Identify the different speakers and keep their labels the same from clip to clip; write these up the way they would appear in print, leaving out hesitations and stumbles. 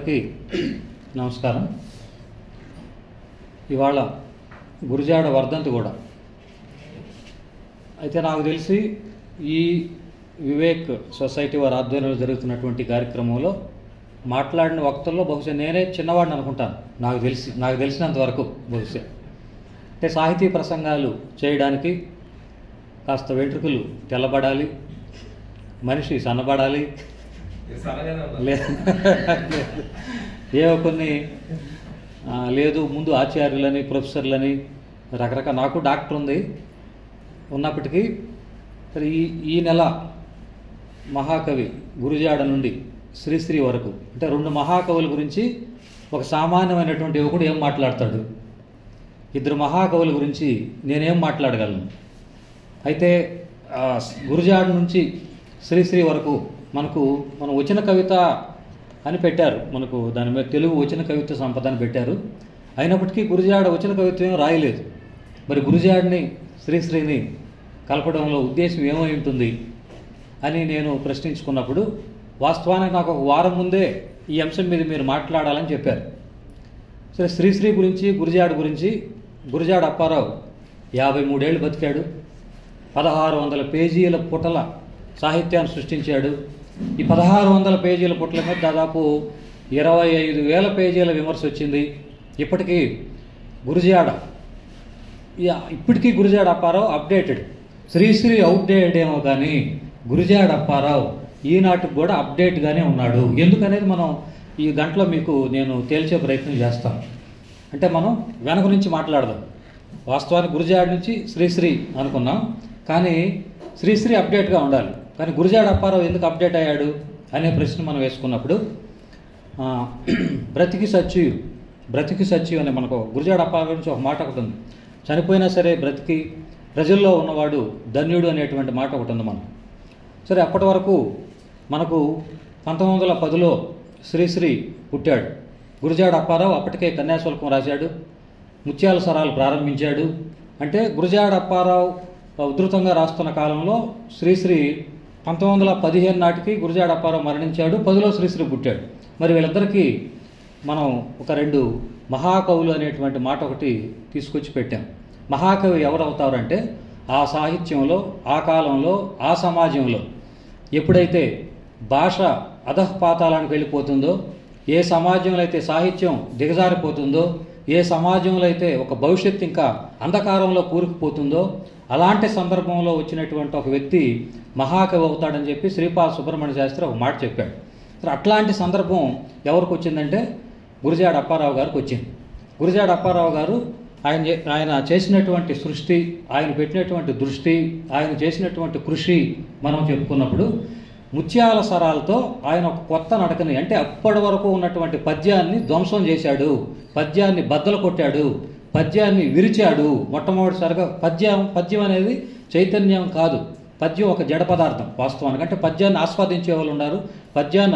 Speaker 1: అందరికీ నమస్కారం. ఇవాళ గురుజాడ వర్ధంతి కూడా. అయితే నాకు తెలిసి ఈ వివేక్ సొసైటీ వారి ఆధ్వర్యంలో జరుగుతున్నటువంటి కార్యక్రమంలో మాట్లాడిన వక్తల్లో బహుశా నేనే చిన్నవాడిని అనుకుంటాను. నాకు తెలిసినంత వరకు బహుశా అంటే సాహితీ ప్రసంగాలు చేయడానికి కాస్త వెంట్రుకలు తెల్లబడాలి, మనిషి సన్నబడాలి, ఏవో కొన్ని లేదు ముందు ఆచార్యులని ప్రొఫెసర్లని రకరకాల. నాకు డాక్టర్ ఉంది ఉన్నప్పటికీ సరే ఈ నెల మహాకవి గురుజాడ నుండి శ్రీశ్రీ వరకు అంటే రెండు మహాకవుల గురించి ఒక సామాన్యమైనటువంటి యువకుడు ఏం మాట్లాడతాడు, ఇద్దరు మహాకవుల గురించి నేనేం మాట్లాడగలను. అయితే గురుజాడ నుంచి శ్రీశ్రీ వరకు మనం వచన కవిత అని పెట్టారు, మనకు దాని మీద తెలుగు వచన కవిత్వ సంపద అని పెట్టారు. అయినప్పటికీ గురుజాడ వచన కవిత్వం రాయలేదు. మరి గురుజాడని శ్రీశ్రీని కలపడంలో ఉద్దేశం ఏమై ఉంటుంది అని నేను ప్రశ్నించుకున్నప్పుడు వాస్తవానికి నాకు ఒక వారం ముందే ఈ అంశం మీద మీరు మాట్లాడాలని చెప్పారు. సరే, శ్రీశ్రీ గురించి గురుజాడ గురించి. గురుజాడ అప్పారావు 53 ఏళ్ళు బతికాడు, 1600 పేజీల పుటల సాహిత్యాన్ని సృష్టించాడు. ఈ 1600 పేజీల పుటల మీద దాదాపు 25,000 పేజీల విమర్శ వచ్చింది. ఇప్పటికీ గురుజాడ అప్పారావు అప్డేటెడ్. శ్రీశ్రీ అవుట్డేటెడ్ ఏమో కానీ గురుజాడ అప్పారావు ఈనాటికి కూడా అప్డేట్గానే ఉన్నాడు. ఎందుకనేది మనం ఈ గంటలో మీకు నేను తేల్చే ప్రయత్నం చేస్తాను. అంటే మనం వెనక నుంచి మాట్లాడదాం. వాస్తవానికి గురుజాడ నుంచి శ్రీశ్రీ అనుకున్నాం, కానీ శ్రీశ్రీ అప్డేట్గా ఉండాలి. కానీ గురుజాడ అప్పారావు ఎందుకు అప్డేట్ అయ్యాడు అనే ప్రశ్న మనం వేసుకున్నప్పుడు బ్రతికి సచ్చివ్ అనే మనకు గురుజాడ అప్పారావు గురించి ఒక మాట ఒకటి ఉంది. చనిపోయినా సరే బ్రతికి ప్రజల్లో ఉన్నవాడు ధన్యుడు అనేటువంటి మాట ఒకటి ఉంది మనం. సరే, అప్పటి వరకు మనకు 1910లో శ్రీశ్రీ పుట్టాడు. గురుజాడ అప్పారావు అప్పటికే కన్యాశుల్కం రాశాడు, ముత్యాల సరాలు ప్రారంభించాడు. అంటే గురుజాడ అప్పారావు ఉధృతంగా రాస్తున్న కాలంలో శ్రీశ్రీ 1915 నాటికి గురుజాడ అప్పారావు మరణించాడు, 10లో శ్రీశ్రీ పుట్టాడు. మరి వీళ్ళిద్దరికీ మనం ఒక రెండు మహాకవులు అనేటువంటి మాట ఒకటి తీసుకొచ్చి పెట్టాం. మహాకవి ఎవరు అవుతారంటే ఆ సాహిత్యంలో, ఆ కాలంలో, ఆ సమాజంలో ఎప్పుడైతే భాష అధఃపాతాళానికి వెళ్ళిపోతుందో, ఏ సమాజంలో అయితే సాహిత్యం దిగజారిపోతుందో, ఏ సమాజంలో అయితే ఒక భవిష్యత్తు ఇంకా అంధకారంలో కూరుకుపోతుందో అలాంటి సందర్భంలో వచ్చినటువంటి ఒక వ్యక్తి మహాకవి అవుతాడని చెప్పి శ్రీపాద సుబ్రహ్మణ్య శాస్త్రి ఒక మాట చెప్పాడు. అట్లాంటి సందర్భం ఎవరికి వచ్చిందంటే గురుజాడ అప్పారావు గారికి వచ్చింది. గురుజాడ అప్పారావు గారు ఆయన చేసినటువంటి సృష్టి, ఆయన పెట్టినటువంటి దృష్టి, ఆయన చేసినటువంటి కృషి మనం చెప్పుకున్నప్పుడు ముత్యాల సరాలతో ఆయన ఒక కొత్త నడకని, అంటే అప్పటి వరకు ఉన్నటువంటి పద్యాన్ని ధ్వంసం చేశాడు, పద్యాన్ని బద్దలు కొట్టాడు, పద్యాన్ని విరిచాడు. మొట్టమొదటిసారిగా పద్యం అనేది చైతన్యం కాదు, పద్యం ఒక జడ పదార్థం వాస్తవానికి. అంటే పద్యాన్ని ఆస్వాదించే వాళ్ళు ఉన్నారు, పద్యాన్ని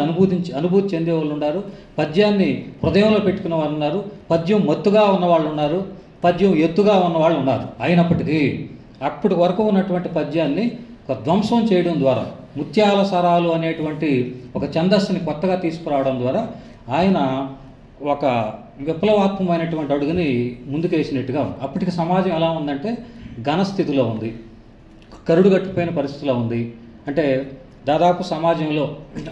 Speaker 1: అనుభూతి చెందే వాళ్ళు ఉన్నారు, పద్యాన్ని హృదయంలో పెట్టుకునే వాళ్ళు ఉన్నారు, పద్యం మత్తుగా ఉన్నవాళ్ళు ఉన్నారు, పద్యం ఎత్తుగా ఉన్నవాళ్ళు ఉన్నారు. అయినప్పటికీ అప్పటి వరకు ఉన్నటువంటి పద్యాన్ని ఒక ధ్వంసం చేయడం ద్వారా, ముత్యాల సరాలు అనేటువంటి ఒక ఛందస్సుని కొత్తగా తీసుకురావడం ద్వారా ఆయన ఒక విప్లవాత్మకమైనటువంటి అడుగుని ముందుకేసినట్టుగా ఉంది. అప్పటికి సమాజం ఎలా ఉందంటే ఘనస్థితిలో ఉంది, కరుడుగట్టిపోయిన పరిస్థితిలో ఉంది. అంటే దాదాపు సమాజంలో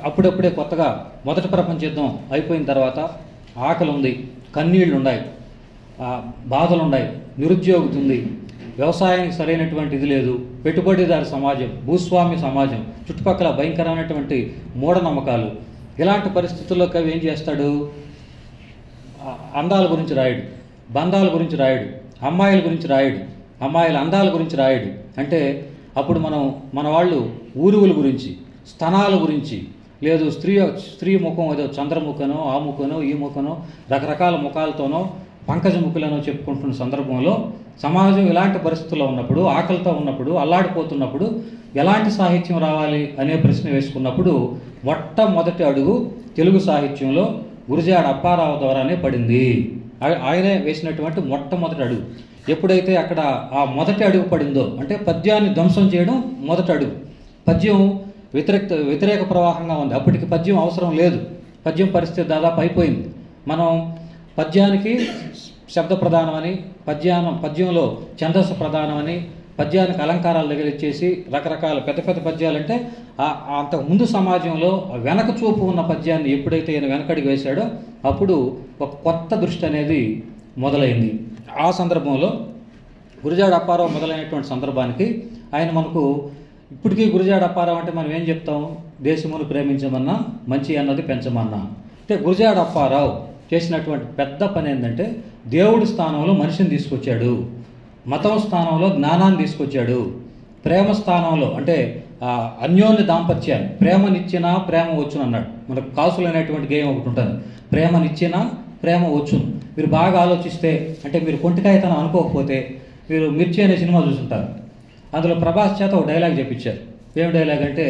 Speaker 1: అప్పుడప్పుడే కొత్తగా మొదటి ప్రపంచ యుద్ధం అయిపోయిన తర్వాత ఆకలి ఉంది, కన్నీళ్లు ఉన్నాయి, బాధలు ఉన్నాయి, నిరుద్యోగం ఉంది, వ్యవసాయానికి సరైనటువంటి ఇది లేదు, పెట్టుబడిదారు సమాజం, భూస్వామ్య సమాజం, చుట్టుపక్కల భయంకరమైనటువంటి మూఢనమ్మకాలు. ఇలాంటి పరిస్థితుల్లో కవి ఏం చేస్తాడు? అందాల గురించి రాయడు, బంధాల గురించి రాయడు, అమ్మాయిల గురించి రాయడు, అమ్మాయిల అందాల గురించి రాయడు. అంటే అప్పుడు మన వాళ్ళు ఊరువుల గురించి, స్తనాల గురించి, లేదు స్త్రీ ముఖం ఏదో చంద్రముఖనో, ఆ ముఖనో, ఈ ముఖనో, రకరకాల ముఖాలతోనో, పంకజ ముఖులనో చెప్పుకుంటున్న సందర్భంలో సమాజం ఇలాంటి పరిస్థితుల్లో ఉన్నప్పుడు, ఆకలితో ఉన్నప్పుడు, అల్లాడిపోతున్నప్పుడు ఎలాంటి సాహిత్యం రావాలి అనే ప్రశ్న వేసుకున్నప్పుడు మొట్టమొదటి అడుగు తెలుగు సాహిత్యంలో గురుజాడ అప్పారావు ద్వారానే పడింది. ఆయనే వేసినటువంటి మొట్టమొదటి అడుగు. ఎప్పుడైతే అక్కడ ఆ మొదటి అడుగు పడిందో, అంటే పద్యాన్ని ధ్వంసం చేయడం మొదటి అడుగు. పద్యం వ్యతిరేక ప్రవాహంగా ఉంది, అప్పటికి పద్యం అవసరం లేదు, పద్యం పరిస్థితి దాదాపు అయిపోయింది. మనం పద్యానికి శబ్ద ప్రధానమని, పద్యంలో ఛందస్సు ప్రధానమని, పద్యానికి అలంకారాలు దగ్గరిచ్చేసి రకరకాల పెద్ద పెద్ద పద్యాలంటే అంతకు ముందు సమాజంలో వెనక చూపు ఉన్న పద్యాన్ని ఎప్పుడైతే ఈయన వెనకడికి వేశాడో అప్పుడు ఒక కొత్త దృష్టి అనేది మొదలైంది. ఆ సందర్భంలో గురజాడ అప్పారావు మొదలైనటువంటి సందర్భానికి ఆయన మనకు ఇప్పటికీ గురజాడ అప్పారావు అంటే మనం ఏం చెప్తాం? దేశమును ప్రేమించమన్నా, మంచి అన్నది పెంచమన్నా. అంటే గురజాడ అప్పారావు చేసినటువంటి పెద్ద పని ఏంటంటే దేవుడి స్థానంలో మనిషిని తీసుకొచ్చాడు, మతం స్థానంలో జ్ఞానాన్ని తీసుకొచ్చాడు, ప్రేమ స్థానంలో అంటే అన్యోన్య దాంపత్యాన్ని, ప్రేమనిచ్చినా ప్రేమ వచ్చును అన్నాడు. మనకు కాసులు అనేటువంటి గేయం ఒకటి ఉంటుంది, ప్రేమనిచ్చినా ప్రేమ వచ్చును. మీరు బాగా ఆలోచిస్తే, అంటే మీరు కొంటికాయతనం అనుకోకపోతే మీరు మిర్చి అనే సినిమా చూసుంటారు. అందులో ప్రభాస్ చేత ఒక డైలాగ్ చెప్పించారు. ఏం డైలాగ్ అంటే,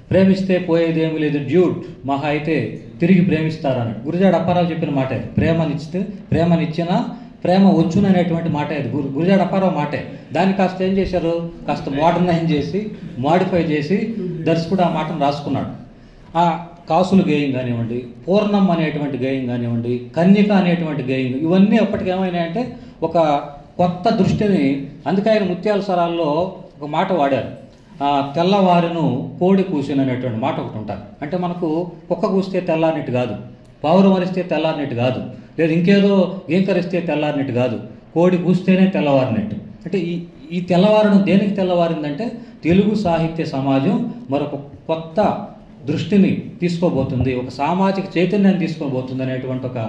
Speaker 1: ప్రేమిస్తే పోయేదేమీ లేదు డ్యూట్, మహా అయితే తిరిగి ప్రేమిస్తారని గురజాడ అప్పారావు చెప్పిన మాట. ప్రేమనిచ్చినా ప్రేమ వచ్చును అనేటువంటి మాట ఇది గురజాడ అప్పారావు మాటే. దాన్ని కాస్త ఏం చేశారు, కాస్త మోడర్నైజ్ చేసి, మోడిఫై చేసి దర్శకుడు ఆ మాటను రాసుకున్నాడు. ఆ కాసులు గేయం కానివ్వండి, పూర్ణం అనేటువంటి గేయం కానివ్వండి, కన్యక అనేటువంటి గేయం, ఇవన్నీ అప్పటికి ఏమైనాయంటే ఒక కొత్త దృష్టిని. అందుకే ఆయన ముత్యాల సరాల్లో ఒక మాట వాడారు, తెల్లవారును కోడి కూసిన అనేటువంటి మాట ఒకటి ఉంటుంది. అంటే మనకు కుక్క కూస్తే తెల్లారినట్టు కాదు, పావురం వరిస్తే తెల్లారినట్టు కాదు, లేదు ఇంకేదో గీంకరిస్తే తెల్లారినట్టు కాదు, కోడి కూస్తేనే తెల్లవారినట్టు. అంటే ఈ తెల్లవారడం దేనికి తెల్లవారిందంటే తెలుగు సాహిత్య సమాజం మరొక కొత్త దృష్టిని తీసుకోబోతుంది, ఒక సామాజిక చైతన్యాన్ని తీసుకోబోతుంది అనేటువంటి ఒక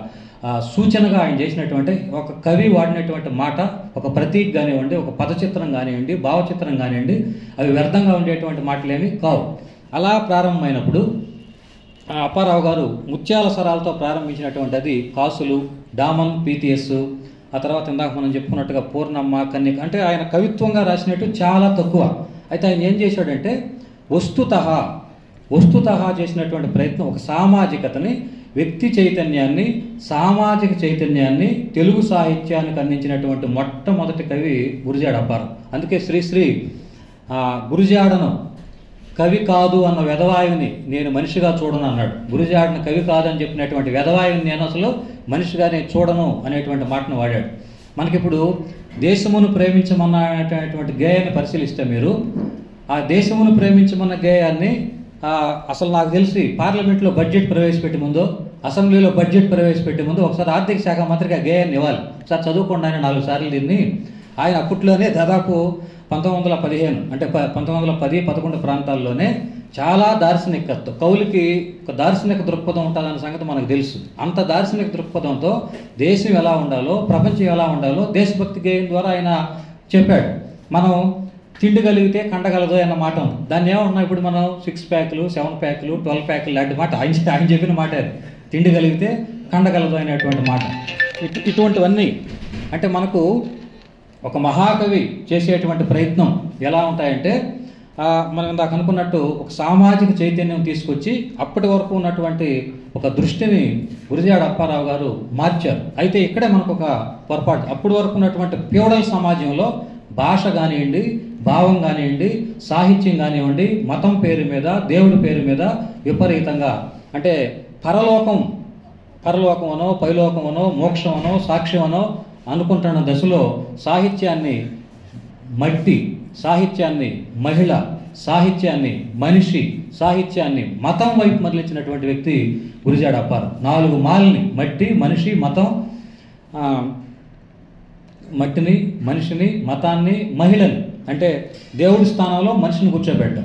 Speaker 1: సూచనగా ఆయన చేసినటువంటి ఒక కవి వాడినటువంటి మాట, ఒక ప్రతీక్ కానివ్వండి, ఒక పదచిత్రం కానివ్వండి, భావచిత్రం కానివ్వండి, అవి వ్యర్థంగా ఉండేటువంటి మాటలేమి కావు. అలా ప్రారంభమైనప్పుడు అప్పారావు గారు ముత్యాల సరాలతో ప్రారంభించినటువంటి అది కాసులు, డామన్, పీటీఎస్, ఆ తర్వాత ఇందాక మనం చెప్పుకున్నట్టుగా పూర్ణమ్మ, కన్యక. అంటే ఆయన కవిత్వంగా రాసినట్టు చాలా తక్కువ. అయితే ఆయన ఏం చేశాడంటే వస్తుతహా చేసినటువంటి ప్రయత్నం, ఒక సామాజికతని, వ్యక్తి చైతన్యాన్ని, సామాజిక చైతన్యాన్ని తెలుగు సాహిత్యానికి అందించినటువంటి మొట్టమొదటి కవి గురజాడ అప్పారావు. అందుకే శ్రీశ్రీ గురజాడను కవి కాదు అన్న వెధవాయుని నేను మనిషిగా చూడను అన్నాడు. గురజాడను కవి కాదు అని చెప్పినటువంటి వెధవాయుని నేను అసలు మనిషిగానే చూడను అనేటువంటి మాటను వాడాడు. మనకిప్పుడు దేశమును ప్రేమించమన్నటువంటి గేయాన్ని పరిశీలిస్తే మీరు ఆ దేశమును ప్రేమించమన్న గేయాన్ని అసలు నాకు తెలిసి పార్లమెంట్లో బడ్జెట్ ప్రవేశపెట్టే ముందు, అసెంబ్లీలో బడ్జెట్ ప్రవేశపెట్టే ముందు ఒకసారి ఆర్థిక శాఖ మంత్రికి ఆ గేయాన్ని ఇవ్వాలి. ఒకసారి చదువుకోండి ఆయన 4 సార్లు దీన్ని. ఆయన అప్పట్లోనే దాదాపు 1915 అంటే 1910-11 ప్రాంతాల్లోనే చాలా దార్శనికత్వం, కవులకి ఒక దార్శనిక దృక్పథం ఉంటుందన్న సంగతి మనకు తెలుసు. అంత దార్శనిక దృక్పథంతో దేశం ఎలా ఉండాలో, ప్రపంచం ఎలా ఉండాలో దేశభక్తి గేయం ద్వారా ఆయన చెప్పాడు. మనం తిండి కలిగితే కండగలదు అన్న మాట ఉంది. దాన్ని ఏమన్నా ఇప్పుడు మనం 6 ప్యాకులు, 7 ప్యాకులు, 12 ప్యాకులు లాంటి మాట ఆయన చెప్పిన మాట అది. తిండి కలిగితే కండగలదు అనేటువంటి మాట. ఇటువంటివన్నీ అంటే మనకు ఒక మహాకవి చేసేటువంటి ప్రయత్నం ఎలా ఉంటాయంటే, మనం ఇందాక అనుకున్నట్టు ఒక సామాజిక చైతన్యం తీసుకొచ్చి అప్పటి వరకు ఉన్నటువంటి ఒక దృష్టిని గురజాడ అప్పారావు గారు మార్చారు. అయితే ఇక్కడే మనకు ఒక పొరపాటు, అప్పటి వరకు ఉన్నటువంటి ఫ్యూడల్ సమాజంలో భాష కానివ్వండి, భావం కానివ్వండి, సాహిత్యం కానివ్వండి, మతం పేరు మీద, దేవుడి పేరు మీద విపరీతంగా అంటే పరలోకమనో, పైలోకమనో, మోక్షమనో, సాక్ష్యమనో అనుకుంటున్న దశలో సాహిత్యాన్ని మట్టి, సాహిత్యాన్ని మహిళ, సాహిత్యాన్ని మనిషి, సాహిత్యాన్ని మతం వైపు మరలించినటువంటి వ్యక్తి గురజాడ అప్పారావు. 4 మాల్ని మట్టి, మనిషి, మతం, మట్టిని, మనిషిని, మతాన్ని, మహిళని అంటే దేవుడి స్థానంలో మనిషిని కూర్చోబెట్టడం,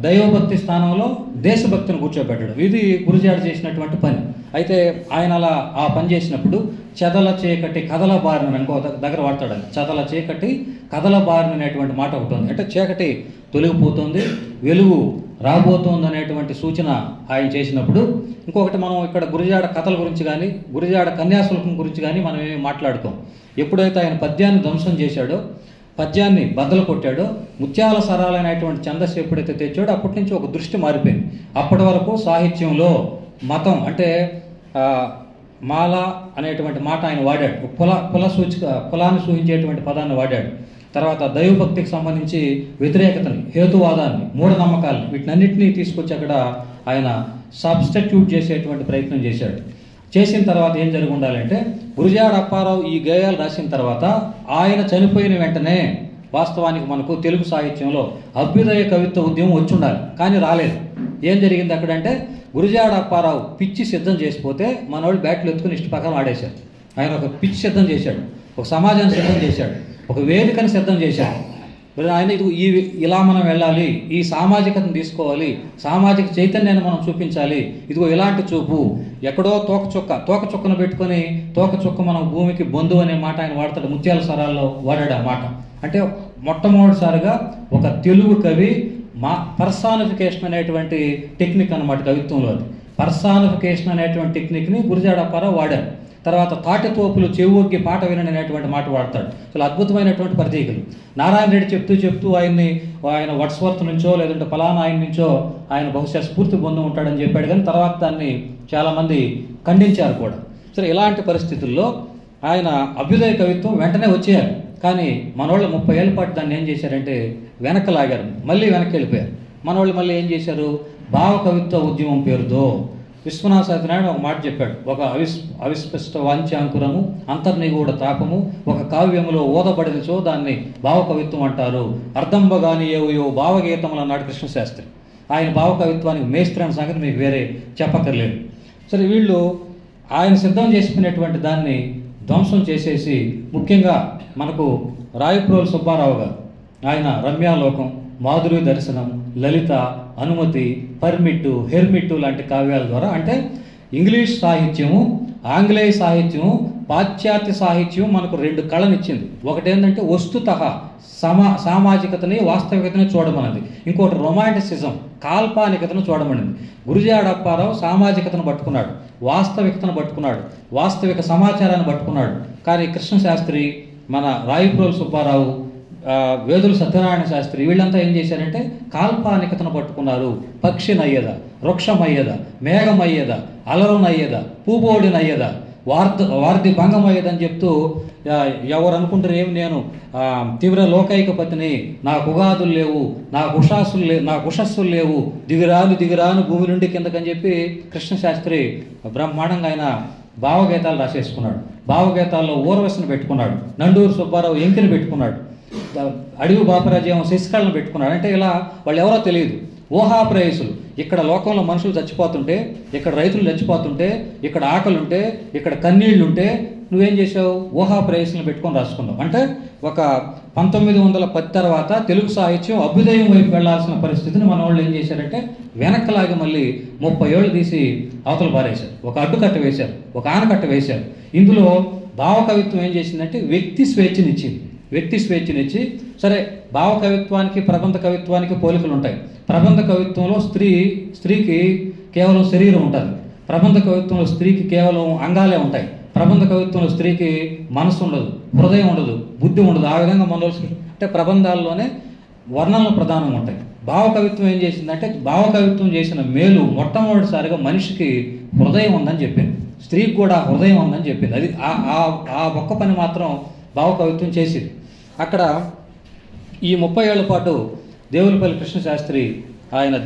Speaker 1: దైవభక్తి స్థానంలో దేశభక్తిని కూర్చోబెట్టడం, ఇది గురజాడ చేసినటువంటి పని. అయితే ఆయన అలా ఆ పని చేసినప్పుడు చెదల చీకటి కథల బారిన ఇంకో దగ్గర వాడతాడు. చెదల చీకటి కథల బారిన అనేటువంటి మాట ఒకటి ఉంది. అంటే చీకటి తొలగిపోతుంది, వెలుగు రాబోతోంది అనేటువంటి సూచన ఆయన చేసినప్పుడు. ఇంకొకటి మనం ఇక్కడ గురజాడ కథల గురించి కానీ, గురజాడ కన్యాశుల్కం గురించి కానీ మనం ఏమి మాట్లాడుకోం. ఎప్పుడైతే ఆయన పద్యాన్ని ధ్వంసం చేశాడో, పద్యాన్ని బద్దలు కొట్టాడో, ముత్యాల సరాలైనటువంటి ఛందస్సు ఎప్పుడైతే తెచ్చాడో అప్పటి నుంచి ఒక దృష్టి మారిపోయింది. అప్పటి వరకు సాహిత్యంలో మతం అంటే మాల అనేటువంటి మాట ఆయన వాడాడు, కులాన్ని సూచించేటువంటి పదాన్ని వాడాడు. తర్వాత దైవభక్తికి సంబంధించి వ్యతిరేకతని, హేతువాదాన్ని, మూఢనమ్మకాలని, వీటినన్నింటినీ తీసుకొచ్చి అక్కడ ఆయన సబ్స్టిట్యూట్ చేసేటువంటి ప్రయత్నం చేశాడు. చేసిన తర్వాత ఏం జరిగి ఉండాలంటే, గురజాడ అప్పారావు ఈ గేయాలు రాసిన తర్వాత ఆయన చనిపోయిన వెంటనే వాస్తవానికి మనకు తెలుగు సాహిత్యంలో అభ్యుదయ కవిత్వ ఉద్యమం వచ్చి ఉండాలి, కానీ రాలేదు. ఏం జరిగింది అక్కడంటే, గురజాడ అప్పారావు పిచ్చి సిద్ధం చేసిపోతే మనోళ్ళు బ్యాట్లు ఎత్తుకుని ఇష్ట ప్రకారం ఆడేశారు. ఆయన ఒక పిచ్చి సిద్ధం చేశాడు, ఒక సమాజాన్ని సిద్ధం చేశాడు, ఒక వేదికను సిద్ధం చేశాడు. ఆయన ఇలా మనం వెళ్ళాలి, ఈ సామాజికతను తీసుకోవాలి, సామాజిక చైతన్యాన్ని మనం చూపించాలి, ఇదిగో ఇలాంటి చూపు, ఎక్కడో తోక చుక్కను పెట్టుకొని తోక చుక్క మనం భూమికి బొందు అనే మాట ఆయన వాడతాడు, ముత్యాల స్వరాల్లో వాడాడు ఆ మాట. అంటే మొట్టమొదటిసారిగా ఒక తెలుగు కవి పర్సానిఫికేషన్ అనేటువంటి టెక్నిక్ అన్నమాట కవిత్వంలో. పర్సానిఫికేషన్ అనేటువంటి టెక్నిక్ని గురజాడ అప్పారావు వాడారు. తర్వాత తాటితోపులు చెవుకి పాట వినండి అనేటువంటి మాట వాడతాడు. చాలా అద్భుతమైనటువంటి ప్రతీకలు. నారాయణ రెడ్డి చెప్తూ ఆయన వర్డ్స్వర్త్ నుంచో లేదంటే ఫలానా ఆయన నుంచో ఆయన బహుశా స్ఫూర్తి పొంది ఉంటాడని చెప్పాడు, కానీ తర్వాత దాన్ని చాలామంది ఖండించారు కూడా. సరే, ఇలాంటి పరిస్థితుల్లో ఆయన అభ్యుదయ కవిత్వం వెంటనే వచ్చేయాలి, కానీ మనోళ్ళు 30 ఏళ్ళ పాటు దాన్ని ఏం చేశారంటే వెనక్కి లాగారు, మళ్ళీ వెనక్కి వెళ్ళిపోయారు. మనోళ్ళు మళ్ళీ ఏం చేశారు, భావ కవిత్వ ఉద్యమం పేరుతో విశ్వనాథ సత్యనారాయణ ఒక మాట చెప్పాడు, ఒక అవిస్పష్ట వాంఛాంకురము అంతర్నిగూఢ తాపము ఒక కావ్యములో ఓదబడినచో దాన్ని భావకవిత్వం అంటారు, అర్థంబగాని ఏవో భావగీతములు అన్నాడు కృష్ణశాస్త్రి. ఆయన భావకవిత్వానికి మేస్త్రి అనే సంగతి మీకు వేరే చెప్పక్కర్లేదు. సరే, వీళ్ళు ఆయన సిద్ధం చేసుకునేటువంటి దాన్ని ధ్వంసం చేసేసి, ముఖ్యంగా మనకు రాయప్రోలు సుబ్బారావు గారు ఆయన రమ్యాలోకం, మాధురి దర్శనం, లలిత, అనుమతి, పర్మిట్టు, హెర్మిట్టు లాంటి కావ్యాల ద్వారా, అంటే ఇంగ్లీష్ సాహిత్యము, ఆంగ్లేయ సాహిత్యము, పాశ్చాత్య సాహిత్యం మనకు 2 కళనిచ్చింది. ఒకటి ఏంటంటే వస్తుతః సామాజికతని వాస్తవికతని చూడమన్నది, ఇంకోటి రొమాంటిసిజం కాల్పానికతను చూడమనింది. గురజాడ అప్పారావు సామాజికతను పట్టుకున్నాడు, వాస్తవికతను పట్టుకున్నాడు, వాస్తవిక సమాచారాన్ని పట్టుకున్నాడు. కానీ కృష్ణశాస్త్రి, మన రాయప్రోలు సుబ్బారావు, వేదుల సత్యనారాయణ శాస్త్రి వీళ్ళంతా ఏం చేశారంటే కాల్పానికతను పట్టుకున్నారు. పక్షినయ్యద, వృక్షమయ్యద, మేఘమయ్యద, అలరునయ్యద, పూబోడినయ్యద, వార్ధి భంగమయ్యదని చెప్తూ ఎవరు అనుకుంటారు ఏమి నేను తీవ్ర లోకైకపతిని, నాకు ఉగాదులు లేవు, నాకు ఉషస్సులు లేవు, దిగిరాను భూమి నుండి కిందకని చెప్పి కృష్ణశాస్త్రి బ్రహ్మాండంగా ఆయన భావగీతాలు రాసేసుకున్నాడు. భావగీతాల్లో ఊర్వశిని పెట్టుకున్నాడు, నండూరు సుబ్బారావు ఎంకిని పెట్టుకున్నాడు, అడవి బాపరాజేమో శశికళను పెట్టుకున్నాడు. అంటే ఇలా వాళ్ళు ఎవరో తెలియదు, ఊహాప్రేయసులు. ఇక్కడ లోకంలో మనుషులు చచ్చిపోతుంటే, ఇక్కడ రైతులు చచ్చిపోతుంటే, ఇక్కడ ఆకలుంటే, ఇక్కడ కన్నీళ్లుంటే నువ్వేం చేసావు, ఊహాప్రేయసులను పెట్టుకొని రాసుకున్నావు. అంటే ఒక 1910 తర్వాత తెలుగు సాహిత్యం అభ్యుదయం వైపు వెళ్లాల్సిన పరిస్థితిని మన వాళ్ళు ఏం చేశారంటే వెనక్కలాగి మళ్ళీ 30 ఏళ్ళు తీసి అవతల పారేశారు, ఒక అడ్డుకట్ట వేశారు, ఒక ఆనకట్ట వేశారు. ఇందులో భావకవిత్వం ఏం చేసిందంటే వ్యక్తి స్వేచ్ఛనిచ్చి, సరే భావకవిత్వానికి ప్రబంధ కవిత్వానికి పోలికలు ఉంటాయి. ప్రబంధ కవిత్వంలో స్త్రీకి కేవలం శరీరం ఉంటుంది, ప్రబంధ కవిత్వంలో స్త్రీకి కేవలం అంగాలే ఉంటాయి. ప్రబంధ కవిత్వంలో స్త్రీకి మనసు ఉండదు, హృదయం ఉండదు, బుద్ధి ఉండదు. ఆ విధంగా మన అంటే ప్రబంధాల్లోనే వర్ణనలు ప్రధానంగా ఉంటాయి. భావకవిత్వం ఏం చేసిందంటే భావకవిత్వం చేసిన మేలు మొట్టమొదటిసారిగా మనిషికి హృదయం ఉందని చెప్పింది, స్త్రీకి కూడా హృదయం ఉందని చెప్పింది. అది ఆ ఒక్క పని మాత్రం భావకవిత్వం చేసింది. అక్కడ ఈ 30 ఏళ్ల పాటు దేవులపల్లి కృష్ణశాస్త్రి ఆయన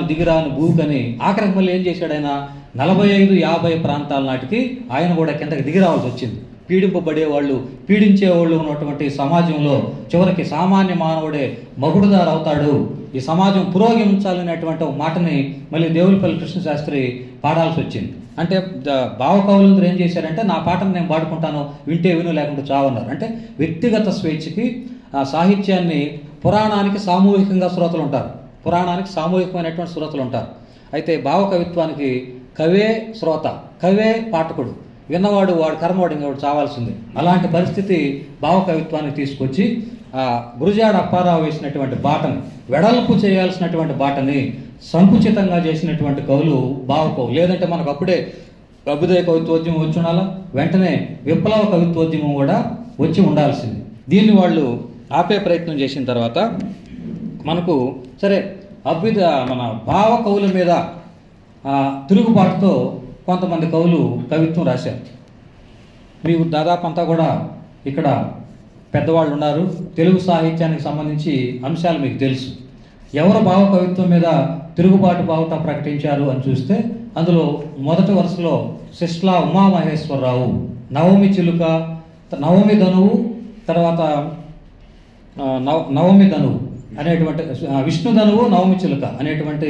Speaker 1: దిగిరాను భూకని ఆఖరికి మళ్ళీ ఏం చేశాడు, ఆయన 45-50 ప్రాంతాల నాటికి ఆయన కూడా కిందకి దిగిరావాల్సి వచ్చింది. పీడింపబడేవాళ్ళు, పీడించేవాళ్ళు ఉన్నటువంటి సమాజంలో చివరికి సామాన్య మానవుడే మగుడుదారు అవుతాడు, ఈ సమాజం పురోగమించాలనేటువంటి ఒక మాటని మళ్ళీ దేవులపల్లి కృష్ణశాస్త్రి పాడాల్సి వచ్చింది. అంటే భావకవులందరూ ఏం చేశారంటే నా పాటను నేను పాడుకుంటాను, వింటే విను లేకుంటే చావన్నారు. అంటే వ్యక్తిగత స్వేచ్ఛకి సాహిత్యాన్ని పురాణానికి సామూహికంగా శ్రోతలు ఉంటారు, పురాణానికి సామూహికమైనటువంటి శ్రోతలు ఉంటారు. అయితే భావకవిత్వానికి కవే శ్రోత, కవే పాఠకుడు, విన్నవాడు వాడు కర్మవాడు ఇంకోడు చావాల్సింది. అలాంటి పరిస్థితి భావకవిత్వాన్ని తీసుకొచ్చి గురజాడ అప్పారావు వేసినటువంటి బాటని, వెడల్పు చేయాల్సినటువంటి బాటని సంకుచితంగా చేసినటువంటి కవులు భావకవులు. లేదంటే మనకు అప్పుడే అభ్యుదయ కవిత్వోద్యమం వచ్చి ఉండాలా, వెంటనే విప్లవ కవిత్వోద్యమం కూడా వచ్చి ఉండాల్సింది. దీన్ని వాళ్ళు ఆపే ప్రయత్నం చేసిన తర్వాత మనకు సరే మన భావ కవుల మీద తిరుగుబాటుతో కొంతమంది కవులు కవిత్వం రాశారు. మీకు దాదాపు అంతా కూడా ఇక్కడ పెద్దవాళ్ళు ఉన్నారు, తెలుగు సాహిత్యానికి సంబంధించి అంశాలు మీకు తెలుసు. ఎవరు భావ కవిత్వం మీద తిరుగుబాటు బావుట ప్రకటించారు అని చూస్తే అందులో మొదటి వరుసలో సిస్లా ఉమామహేశ్వరరావు, నవమి చిలుక, నవమి ధనువు, తర్వాత నవమి ధనువు అనేటువంటి విష్ణు ధనువు, నవమి చిలుక అనేటువంటి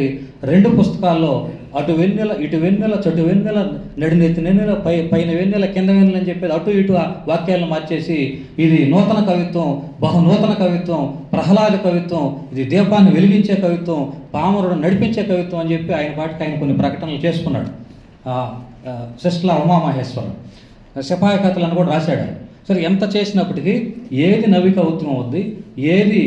Speaker 1: 2 పుస్తకాల్లో అటు వెన్నెల ఇటు వెన్నెల, చటు వెన్నెల, నడినెత్తి వెన్నెల, పైన వెన్నెల, కింద వెన్నెల అని చెప్పేది అటు ఇటు వాక్యాలను మార్చేసి ఇది నూతన కవిత్వం, బహునూతన కవిత్వం, ప్రహ్లాద కవిత్వం, ఇది దీపాన్ని వెలిగించే కవిత్వం, పామరుడు నడిపించే కవిత్వం అని చెప్పి ఆయన పాటికి ఆయన కొన్ని ప్రకటనలు చేసుకున్నాడు. సిస్లా ఉమామహేశ్వరం సిపాయి కథలను కూడా రాశాడు. సరే, ఎంత చేసినప్పటికీ ఏది నవి కవిత్వం అవుద్ది, ఏది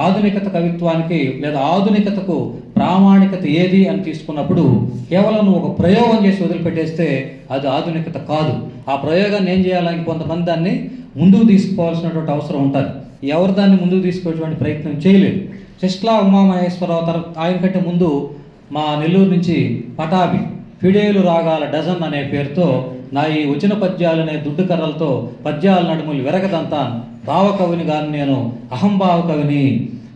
Speaker 1: ఆధునికత కవిత్వానికి లేదా ఆధునికతకు ప్రామాణికత ఏది అని తీసుకున్నప్పుడు కేవలం నువ్వు ఒక ప్రయోగం చేసి వదిలిపెట్టేస్తే అది ఆధునికత కాదు. ఆ ప్రయోగాన్ని ఏం చేయాలని కొంతమంది దాన్ని ముందుకు తీసుకోవాల్సినటువంటి అవసరం ఉంటుంది. ఎవరు దాన్ని ముందుకు తీసుకునేటువంటి ప్రయత్నం చేయలేదు. సిస్లా ఉమామహేశ్వరరావు తర్వాత ఆయన కంటే ముందు మా నెల్లూరు నుంచి పటాభి ఫిడేలు రాగాల డజన్ అనే పేరుతో నా ఈ వచ్చిన పద్యాలనే దుడ్డు కర్రలతో పద్యాల నడుములు వెరగదంతాను, భావకవిని గాని నేను, అహంభావ కవిని,